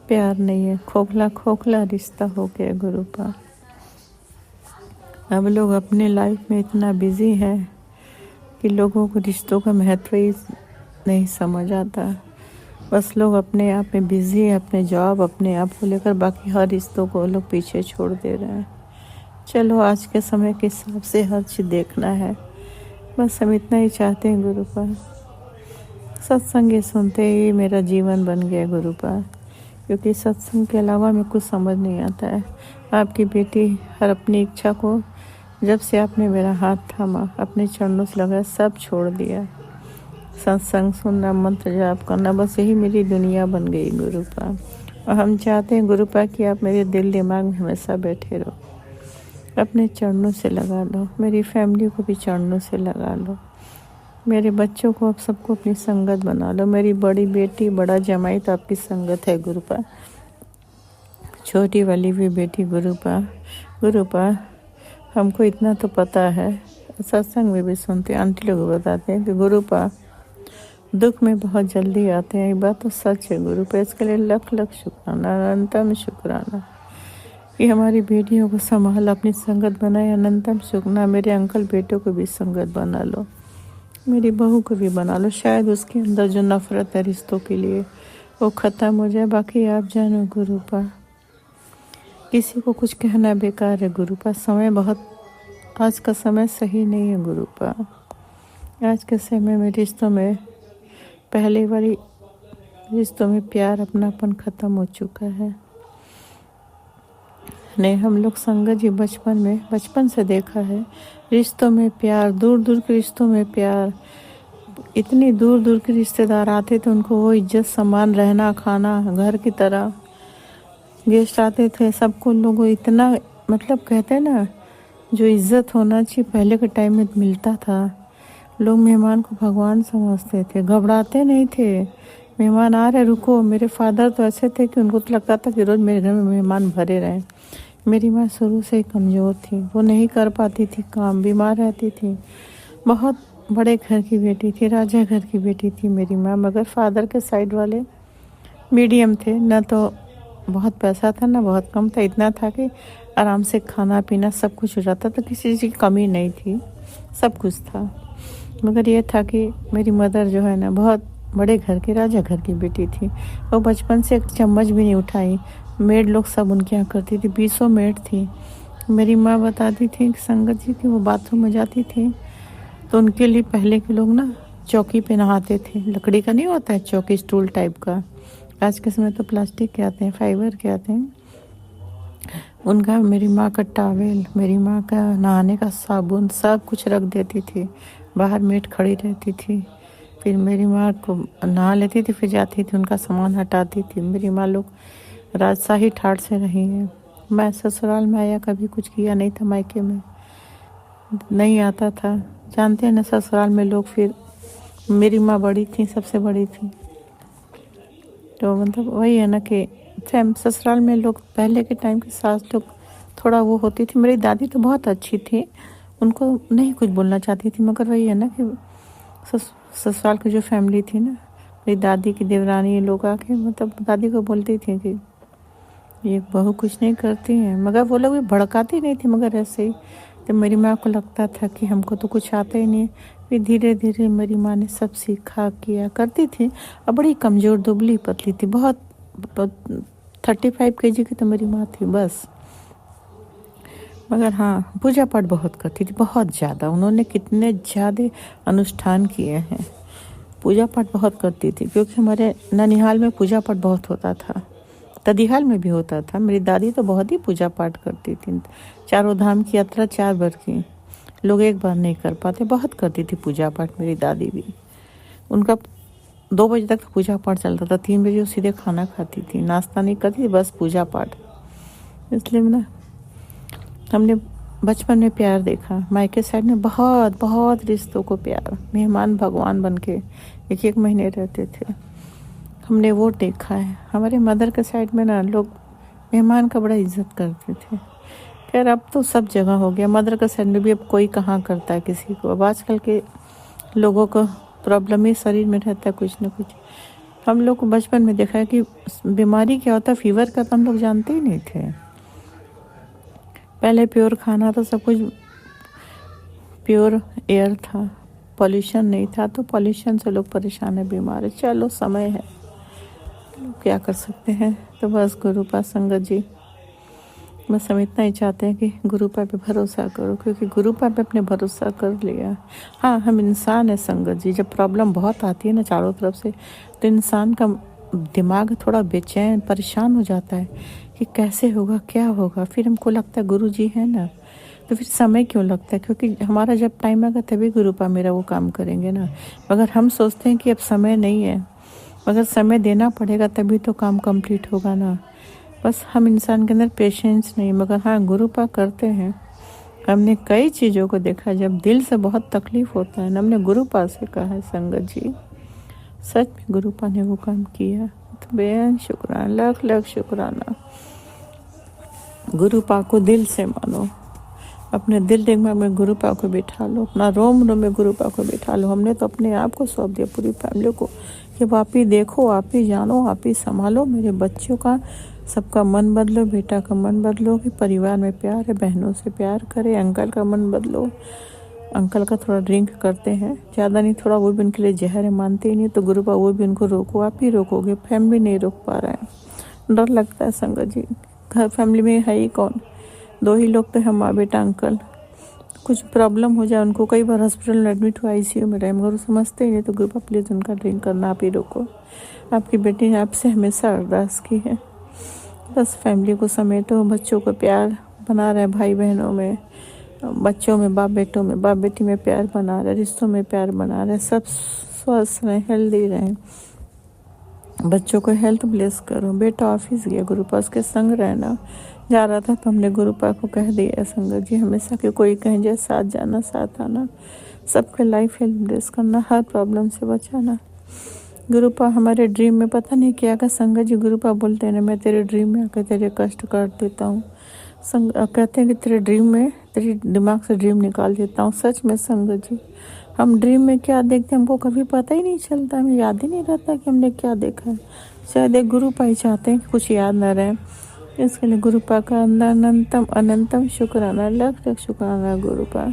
प्यार नहीं है, खोखला खोखला रिश्ता हो गया। गुरुपा अब लोग अपने लाइफ में इतना बिजी है कि लोगों को रिश्तों का महत्व ही नहीं समझ आता। बस लोग अपने आप में बिजी है, अपने जॉब अपने आप को लेकर, बाकी हर रिश्तों को लोग पीछे छोड़ दे रहे हैं। चलो आज के समय के हिसाब से हर चीज़ देखना है, बस हम इतना ही चाहते हैं। गुरुपा सत्संग सुनते ही मेरा जीवन बन गया। गुरुपा क्योंकि सत्संग के अलावा में कुछ समझ नहीं आता है। आपकी बेटी हर अपनी इच्छा को, जब से आपने मेरा हाथ थामा, अपने चरणों से लगाया, सब छोड़ दिया। सत्संग सुनना, मंत्र जाप करना, बस यही मेरी दुनिया बन गई। गुरुपा और हम चाहते हैं गुरुपा कि आप मेरे दिल दिमाग में हमेशा बैठे रहो, अपने चरणों से लगा लो, मेरी फैमिली को भी चरणों से लगा लो, मेरे बच्चों को आप सबको अपनी संगत बना लो। मेरी बड़ी बेटी बड़ा जमाई तो आपकी संगत है। गुरुपा छोटी वाली भी बेटी। गुरुपा हमको इतना तो पता है, सत्संग में भी सुनते हैं, आंटी लोग बताते हैं कि गुरुपा दुख में बहुत जल्दी आते हैं। ये बात तो सच है। गुरुपा इसके लिए लख लख शुक्राना, अनंतम शुक्राना कि हमारी बेटियों को संभाल, अपनी संगत बनाए। अनंतम शुक्राना मेरे अंकल बेटों को भी संगत बना लो, मेरी बहू को भी बना लो। शायद उसके अंदर जो नफरत है रिश्तों के लिए वो ख़त्म हो जाए। बाकी आप जानो गुरुपा, किसी को कुछ कहना बेकार है। गुरुपा समय बहुत, आज का समय सही नहीं है। गुरुपा आज के समय में रिश्तों में, पहले वाली रिश्तों में प्यार अपनापन ख़त्म हो चुका है। नहीं, हम लोग संगत जी बचपन से देखा है, रिश्तों में प्यार, दूर दूर के रिश्तों में प्यार। इतनी दूर दूर के रिश्तेदार आते थे, उनको वो इज्जत सम्मान, रहना खाना घर की तरह। गेस्ट आते थे, सबको लोगों इतना, मतलब कहते हैं ना, जो इज्जत होना चाहिए पहले के टाइम में मिलता था। लोग मेहमान को भगवान समझते थे, घबराते नहीं थे। मेहमान आ रहे, रुको। मेरे फादर तो ऐसे थे कि उनको तो लगता था कि रोज़ मेरे घर में मेहमान भरे रहें। मेरी माँ शुरू से ही कमज़ोर थी, वो नहीं कर पाती थी काम, बीमार रहती थी। बहुत बड़े घर की बेटी थी, राजा घर की बेटी थी मेरी माँ, मगर फादर के साइड वाले मीडियम थे। ना तो बहुत पैसा था ना बहुत कम था, इतना था कि आराम से खाना पीना सब कुछ रहता था, किसी चीज़ की कमी नहीं थी, सब कुछ था। मगर ये था कि मेरी मदर जो है ना बहुत बड़े घर की, राजा घर की बेटी थी। वो बचपन से एक चम्मच भी नहीं उठाई। मेड लोग सब उनके यहाँ करती थी, 20 मेड थी। मेरी माँ बताती थी कि संगत जी कि वो बाथरूम में जाती थी तो उनके लिए पहले के लोग ना चौकी पे नहाते थे। लकड़ी का नहीं होता है चौकी, स्टूल टाइप का। आज के समय तो प्लास्टिक के आते हैं, फाइबर के आते हैं। उनका, मेरी माँ का टॉवेल, मेरी माँ का नहाने का साबुन, सब कुछ रख देती थी। बाहर मेड खड़ी रहती थी, फिर मेरी माँ को नहा लेती थी, फिर जाती थी उनका सामान हटाती थी। मेरी माँ लोग राजशाही ठाट से रही हैं। मैं ससुराल में आया कभी कुछ किया नहीं था, मायके में नहीं आता था। जानते हैं ना ससुराल में लोग, फिर मेरी माँ बड़ी थी, सबसे बड़ी थी, तो मतलब वही है ना कि ससुराल में लोग पहले के टाइम के सास लोग थोड़ा वो होती थी। मेरी दादी तो बहुत अच्छी थी, उनको नहीं कुछ बोलना चाहती थी, मगर वही है ना कि ससुराल की जो फैमिली थी ना, मेरी दादी की देवरानी लोग आके मतलब दादी को बोलती थी कि ये बहू कुछ नहीं करती हैं, मगर वो लोग भी भड़काती नहीं थी, मगर ऐसे ही। तो मेरी माँ को लगता था कि हमको तो कुछ आता ही नहीं। फिर धीरे धीरे मेरी माँ ने सब सीखा, किया, करती थी। और बड़ी कमज़ोर, दुबली पतली थी, बहुत 35 kg की तो मेरी माँ थी बस। मगर हाँ, पूजा पाठ बहुत करती थी, बहुत ज़्यादा। उन्होंने कितने ज़्यादा अनुष्ठान किए हैं, पूजा पाठ बहुत करती थी। क्योंकि हमारे ननिहाल में पूजा पाठ बहुत होता था, ददिहाल में भी होता था। मेरी दादी तो बहुत ही पूजा पाठ करती थी। 4 धाम की यात्रा 4 बार की, लोग एक बार नहीं कर पाते, बहुत करती थी पूजा पाठ मेरी दादी भी। उनका 2 बजे तक पूजा पाठ चलता था, 3 बजे वो सीधे खाना खाती थी, नाश्ता नहीं करती थी, बस पूजा पाठ। इसलिए ना हमने बचपन में प्यार देखा। मायके साइड में बहुत बहुत रिश्तों को प्यार, मेहमान भगवान बन के 1-1 महीने रहते थे, हमने वो देखा है। हमारे मदर के साइड में ना लोग मेहमान का बड़ा इज्जत करते थे। खैर अब तो सब जगह हो गया, मदर के साइड में भी अब कोई कहाँ करता है किसी को। अब आजकल के लोगों को प्रॉब्लम ही शरीर में रहता है कुछ न कुछ। हम लोग को बचपन में देखा है कि बीमारी क्या होता है, फीवर का तो हम लोग जानते ही नहीं थे। पहले प्योर खाना था, सब कुछ प्योर एयर था, पॉल्यूशन नहीं था, तो पॉल्यूशन से लोग परेशान है, बीमार है। चलो समय है, क्या कर सकते हैं। तो बस गुरुपा संगत जी, बस हम इतना ही चाहते हैं कि गुरुपा पे भरोसा करो, क्योंकि गुरुपा पे अपने भरोसा कर लिया। हाँ, हम इंसान है संगत जी, जब प्रॉब्लम बहुत आती है ना चारों तरफ से, तो इंसान का दिमाग थोड़ा बेचैन, परेशान हो जाता है कि कैसे होगा, क्या होगा। फिर हमको लगता है गुरु जी है ना, तो फिर समय क्यों लगता है, क्योंकि हमारा जब टाइम आएगा तभी गुरुपा मेरा वो काम करेंगे ना। मगर हम सोचते हैं कि अब समय नहीं है, मगर समय देना पड़ेगा तभी तो काम कंप्लीट होगा ना। बस हम इंसान के अंदर पेशेंस नहीं, मगर हाँ गुरुपा करते हैं। हमने कई चीज़ों को देखा, जब दिल से बहुत तकलीफ होता है ना, हमने गुरुपा से कहा है संगत जी, सच में गुरुपा ने वो काम किया, तो बेहद शुक्राना, लाख लाख शुक्राना। गुरुपा को दिल से मानो, अपने दिल दिमाग में गुरुपा को बिठा लो, अपना रोम रोम में गुरुपा को बिठा लो। हमने तो अपने आप को सौंप दिया, पूरी फैमिली को, कि आप ही देखो, आप ही जानो, आप ही संभालो। मेरे बच्चों का सबका मन बदलो, बेटा का मन बदलो, कि परिवार में प्यार है, बहनों से प्यार करे। अंकल का मन बदलो, अंकल का थोड़ा ड्रिंक करते हैं, ज़्यादा नहीं, थोड़ा, वो भी उनके लिए जहर है, मानते ही नहीं, तो गुरुपा वो भी उनको रोको, आप ही रोकोगे, फैमिली नहीं रोक पा रहा है। डर लगता है संगत जी, घर फैमिली में है ही कौन, 2 ही लोग तो हैं, माँ बेटा अंकल। कुछ प्रॉब्लम हो जाए उनको, कई बार हॉस्पिटल में एडमिट हुआ, ICU में रहे, मगर वो समझते ही नहीं। तो गुरुपा प्लीज़ उनका ड्रिंक करना आप ही रोको। आपकी बेटी ने आपसे हमेशा अरदास की है, बस फैमिली को समेटो, बच्चों को प्यार बना रहे, भाई बहनों में, बच्चों में, बाप बेटों में, बाप बेटी में प्यार बना रहे, रिश्तों में प्यार बना रहे, सब स्वस्थ रहें, हेल्दी रहें। बच्चों को हेल्थ ब्लेस करो। बेटा ऑफिस गया, गुरुपा उसके संग रहना, जा रहा था तो हमने गुरुपा को कह दिया संगत जी हमेशा, कि कोई कहीं जाए साथ जाना, साथ आना, सबके लाइफ हेल्थ ब्लेस करना, हर प्रॉब्लम से बचाना। गुरुपा हमारे ड्रीम में पता नहीं क्या का संगत जी, गुरुपा बोलते हैं ना, मैं तेरे ड्रीम में आकर तेरे कष्ट काट देता हूँ। कहते हैं कि तेरे ड्रीम में, तेरे दिमाग से ड्रीम निकाल देता हूँ। सच में संगत जी, हम ड्रीम में क्या देखते हैं हमको कभी पता ही नहीं चलता, हमें याद ही नहीं रहता कि हमने क्या देखा है। शायद एक गुरुपा ही चाहते हैं कि कुछ याद न रहे, इसके लिए गुरुपा का अनंतम अनंतम शुक्राना, लाख लाख शुक्राना गुरुपा।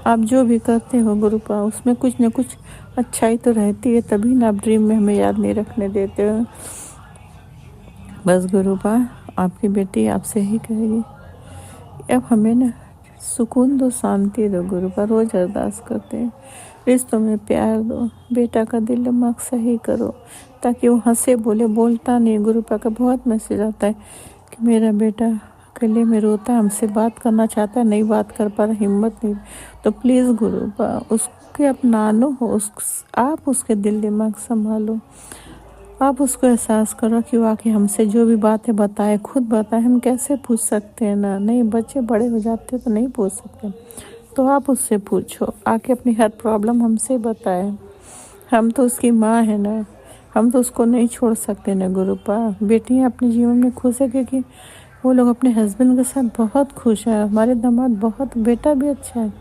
आप जो भी करते हो गुरुपा उसमें कुछ न कुछ अच्छाई तो रहती है, तभी ना आप ड्रीम में हमें याद नहीं रखने देते हो। बस गुरुपा आपकी बेटी आपसे ही कहेगी, अब हमें ना सुकून दो, शांति दो गुरुपा। रोज़ अरदास करते हैं, रिश्तों में प्यार दो, बेटा का दिल दिमाग सही करो ताकि वो हंसे बोले। बोलता नहीं, गुरुपा का बहुत मैसेज आता है कि मेरा बेटा अकेले में रोता, हमसे बात करना चाहता है, नहीं बात कर पा रहा, हिम्मत नहीं। तो प्लीज़ गुरुपा उसके अपनानो हो, आप उसके दिल दिमाग संभालो। आप उसको एहसास करो कि वो आके हमसे जो भी बातें बताए, खुद बताए। हम कैसे पूछ सकते हैं ना, नहीं बच्चे बड़े हो जाते तो नहीं पूछ सकते, तो आप उससे पूछो, आके अपनी हर प्रॉब्लम हमसे बताए। हम तो उसकी माँ है ना, हम तो उसको नहीं छोड़ सकते ना गुरुपा। बेटियाँ अपने जीवन में खुश है क्योंकि वो लोग अपने हस्बैंड के साथ बहुत खुश हैं। हमारे दामाद बहुत, बेटा भी अच्छा है,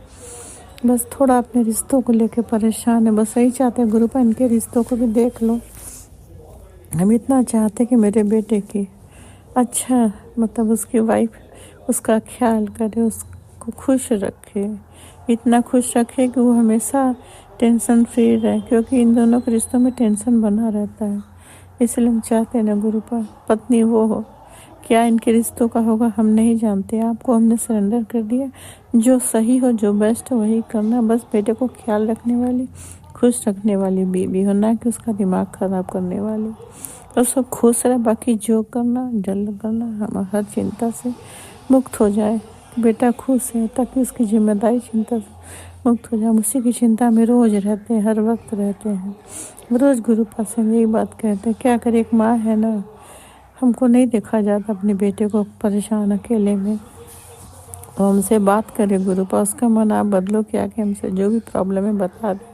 बस थोड़ा अपने रिश्तों को लेके परेशान है। बस यही चाहते हैं गुरुपा इनके रिश्तों को भी देख लो। हम इतना चाहते कि मेरे बेटे की अच्छा, मतलब उसकी वाइफ उसका ख्याल करे, उसको खुश रखे, इतना खुश रखे कि वो हमेशा टेंशन फ्री रहे, क्योंकि इन दोनों के रिश्तों में टेंशन बना रहता है। इसलिए हम चाहते हैं ना गुरुपा पत्नी वो हो। क्या इनके रिश्तों का होगा हम नहीं जानते, आपको हमने सरेंडर कर दिया। जो सही हो, जो बेस्ट हो वही करना। बस बेटे को ख्याल रखने वाली, खुश रखने वाली बीवी हो, ना कि उसका दिमाग ख़राब करने वाली। तो सब खुश रहे, बाकी जो करना जल्द करना, हम हर चिंता से मुक्त हो जाए। बेटा खुश है ताकि उसकी जिम्मेदारी चिंता से मुक्त हो जाए। उसी की चिंता में रोज़ रहते हैं, हर वक्त रहते हैं। रोज़ गुरुपा से हम यही बात कहते हैं, क्या करें, एक माँ है ना, हमको नहीं देखा जाता अपने बेटे को परेशान अकेले में। तो हमसे बात करे गुरुपा, उसका मन आप बदलो कि आके हमसे जो भी प्रॉब्लम है बता दे।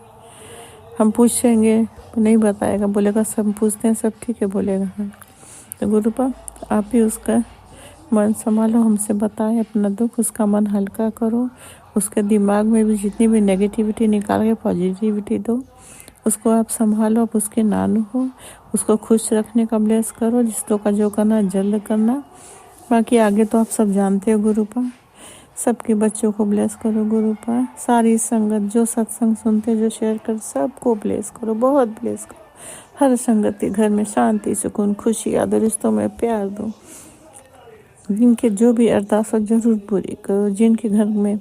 हम पूछेंगे नहीं बताएगा, बोलेगा सब पूछते हैं सब ठीक है, बोलेगा हाँ। तो गुरुपा आप ही उसका मन संभालो, हमसे बताए अपना दुख, उसका मन हल्का करो। उसके दिमाग में भी जितनी भी नेगेटिविटी निकाल के पॉजिटिविटी दो। उसको आप संभालो, आप उसके नानू हो, उसको खुश रखने का ब्लेस करो। रिश्तों का जो करना जल्द करना, बाकी आगे तो आप सब जानते हो गुरुपा। सबके बच्चों को ब्लेस करो गुरुपा। सारी संगत जो सत्संग सुनते, जो शेयर कर, सबको ब्लेस करो, बहुत ब्लेस करो। हर संगत के घर में शांति, सुकून, खुशी याद, रिश्तों में प्यार दो। जिनके जो भी अरदास हो जरूर पूरी करो। जिनके घर में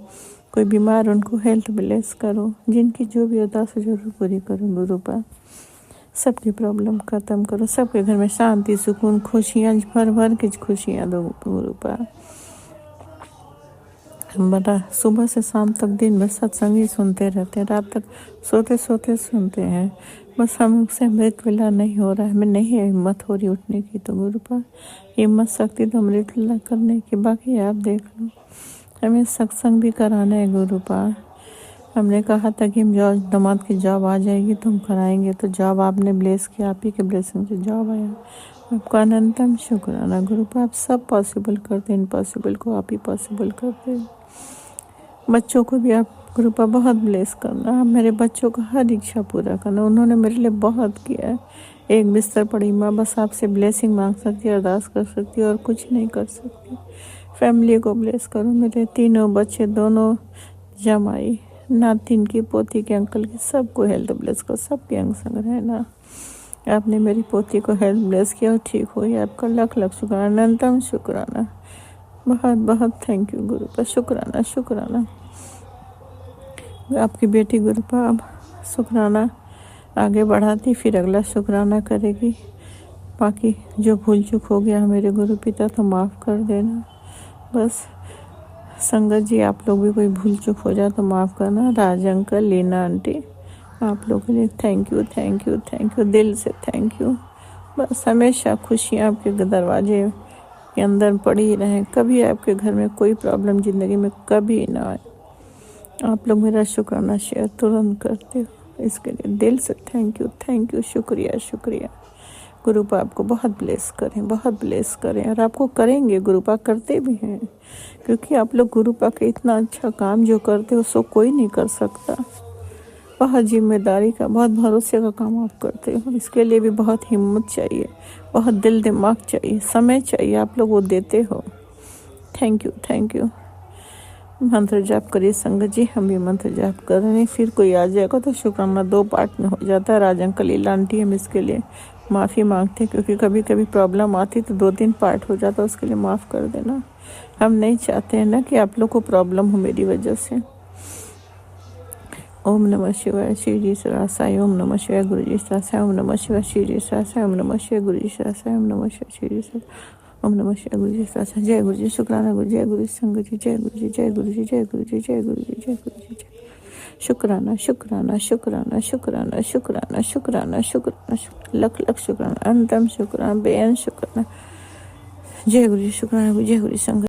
कोई बीमार उनको हेल्थ ब्लेस करो। जिनकी जो भी अरदास हो जरूर पूरी करो गुरुपा। सबकी प्रॉब्लम खत्म करो, सबके घर में शांति, सुकून, खुशियाँ भर भर के खुशियाँ दो गुरुपा। बड़ा सुबह से शाम तक दिन भर सत्संग ही सुनते रहते हैं, रात तक सोते सोते सुनते हैं। बस हमसे अमृत वेला नहीं हो रहा है, हमें नहीं है हिम्मत हो रही उठने की। तो गुरुपा हिम्मत शक्ति तो अमृत वेला करने की, बाकी आप देख लो। हमें सत्संग भी कराना है गुरुपा। हमने कहा था कि हम जॉब, दामाद की जॉब आ जाएगी तो हम कराएंगे, तो जॉब आपने ब्लेस किया, आप ही के ब्लेसिंग से जॉब आया। आपका अनंतम शुक्राना गुरुपा। आप सब पॉसिबल करते, इम्पॉसिबल को आप ही पॉसिबल करते। बच्चों को भी आप गुरुपा बहुत ब्लेस करना। आप मेरे बच्चों का हर इच्छा पूरा करना। उन्होंने मेरे लिए बहुत किया है। एक बिस्तर पड़ी माँ बस आपसे ब्लेसिंग मांग सकती है, अरदास कर सकती है और कुछ नहीं कर सकती। फैमिली को ब्लेस करो। मेरे तीनों बच्चे, दोनों जमाई, नातिन की, पोती के, अंकल की, सबको हेल्थ ब्लेस करो। सबके अंग संग रहना। आपने मेरी पोती को हेल्थ ब्लेस किया और ठीक हुई, आपका लख लख शुक्राना, अनंतम शुक्राना। बहुत बहुत थैंक यू गुरुपा। शुक्राना शुक्राना। आपकी बेटी गुरुपा अब शुक्राना आगे बढ़ाती, फिर अगला शुक्राना करेगी। बाकी जो भूल चूक हो गया मेरे गुरु पिता तो माफ़ कर देना। बस संगत जी आप लोग भी कोई भूल चूक हो जाए तो माफ़ करना। राज अंकल, लीना आंटी, आप लोगों के लिए thank you thank you thank you, दिल से थैंक यू। बस हमेशा खुशियाँ आपके दरवाजे के अंदर पड़ी रहें। कभी आपके घर में कोई प्रॉब्लम ज़िंदगी में कभी ना आए। आप लोग मेरा शुक्राना शेयर तुरंत करते हो, इसके लिए दिल से थैंक यू, शुक्रिया शुक्रिया। गुरुपा आपको बहुत ब्लेस करें, बहुत ब्लेस करें। और आपको करेंगे, गुरुपा करते भी हैं, क्योंकि आप लोग गुरुपा के इतना अच्छा काम जो करते हो सो कोई नहीं कर सकता। बहुत जिम्मेदारी का, बहुत भरोसे का काम आप करते हो। इसके लिए भी बहुत हिम्मत चाहिए, बहुत दिल दिमाग चाहिए, समय चाहिए। आप लोग वो देते हो। Thank you. मंत्र जाप करिए संगत जी, हम भी मंत्र जाप कर रहे हैं। फिर कोई आ जाएगा तो शुक्राना 2 पार्ट में हो जाता है। राज अंकल लीला आंटी, हम इसके लिए माफ़ी मांगते हैं क्योंकि कभी कभी प्रॉब्लम आती तो 2-3 पार्ट हो जाता, उसके लिए माफ़ कर देना। हम नहीं चाहते हैं ना कि आप लोग को प्रॉब्लम हो मेरी वजह से। ओम नमः शिवाय श्री जी सरासाय, ओम नमः शिवाय गुरु जी सरासाय, ओम नमः शिवाय श्री जी सरासाय, ओम नमः शिवाय गुरु जी सरासाय, ओम नमः शिवाय श्री जी सरासाय, ओम नमः शिवाय गुरु जी सरासाय। जय गुरु जी, शुक्राना गुरु, जय गुरु जी संगत जी, जय गुरु जी, जय गुरु जी, जय गुरु जी, जय गुरु जी, जय गुरु जी, जय शुक्राना शुक्राना शुक्राना शुक्राना शुक्राना शुक्राना शुक्राना लख लख शुक्राना, अंतम शुक्राना, बेअंत शुक्राना। जय गुरु जी, शुक्राना गुरु, जय गुरु जी संगत।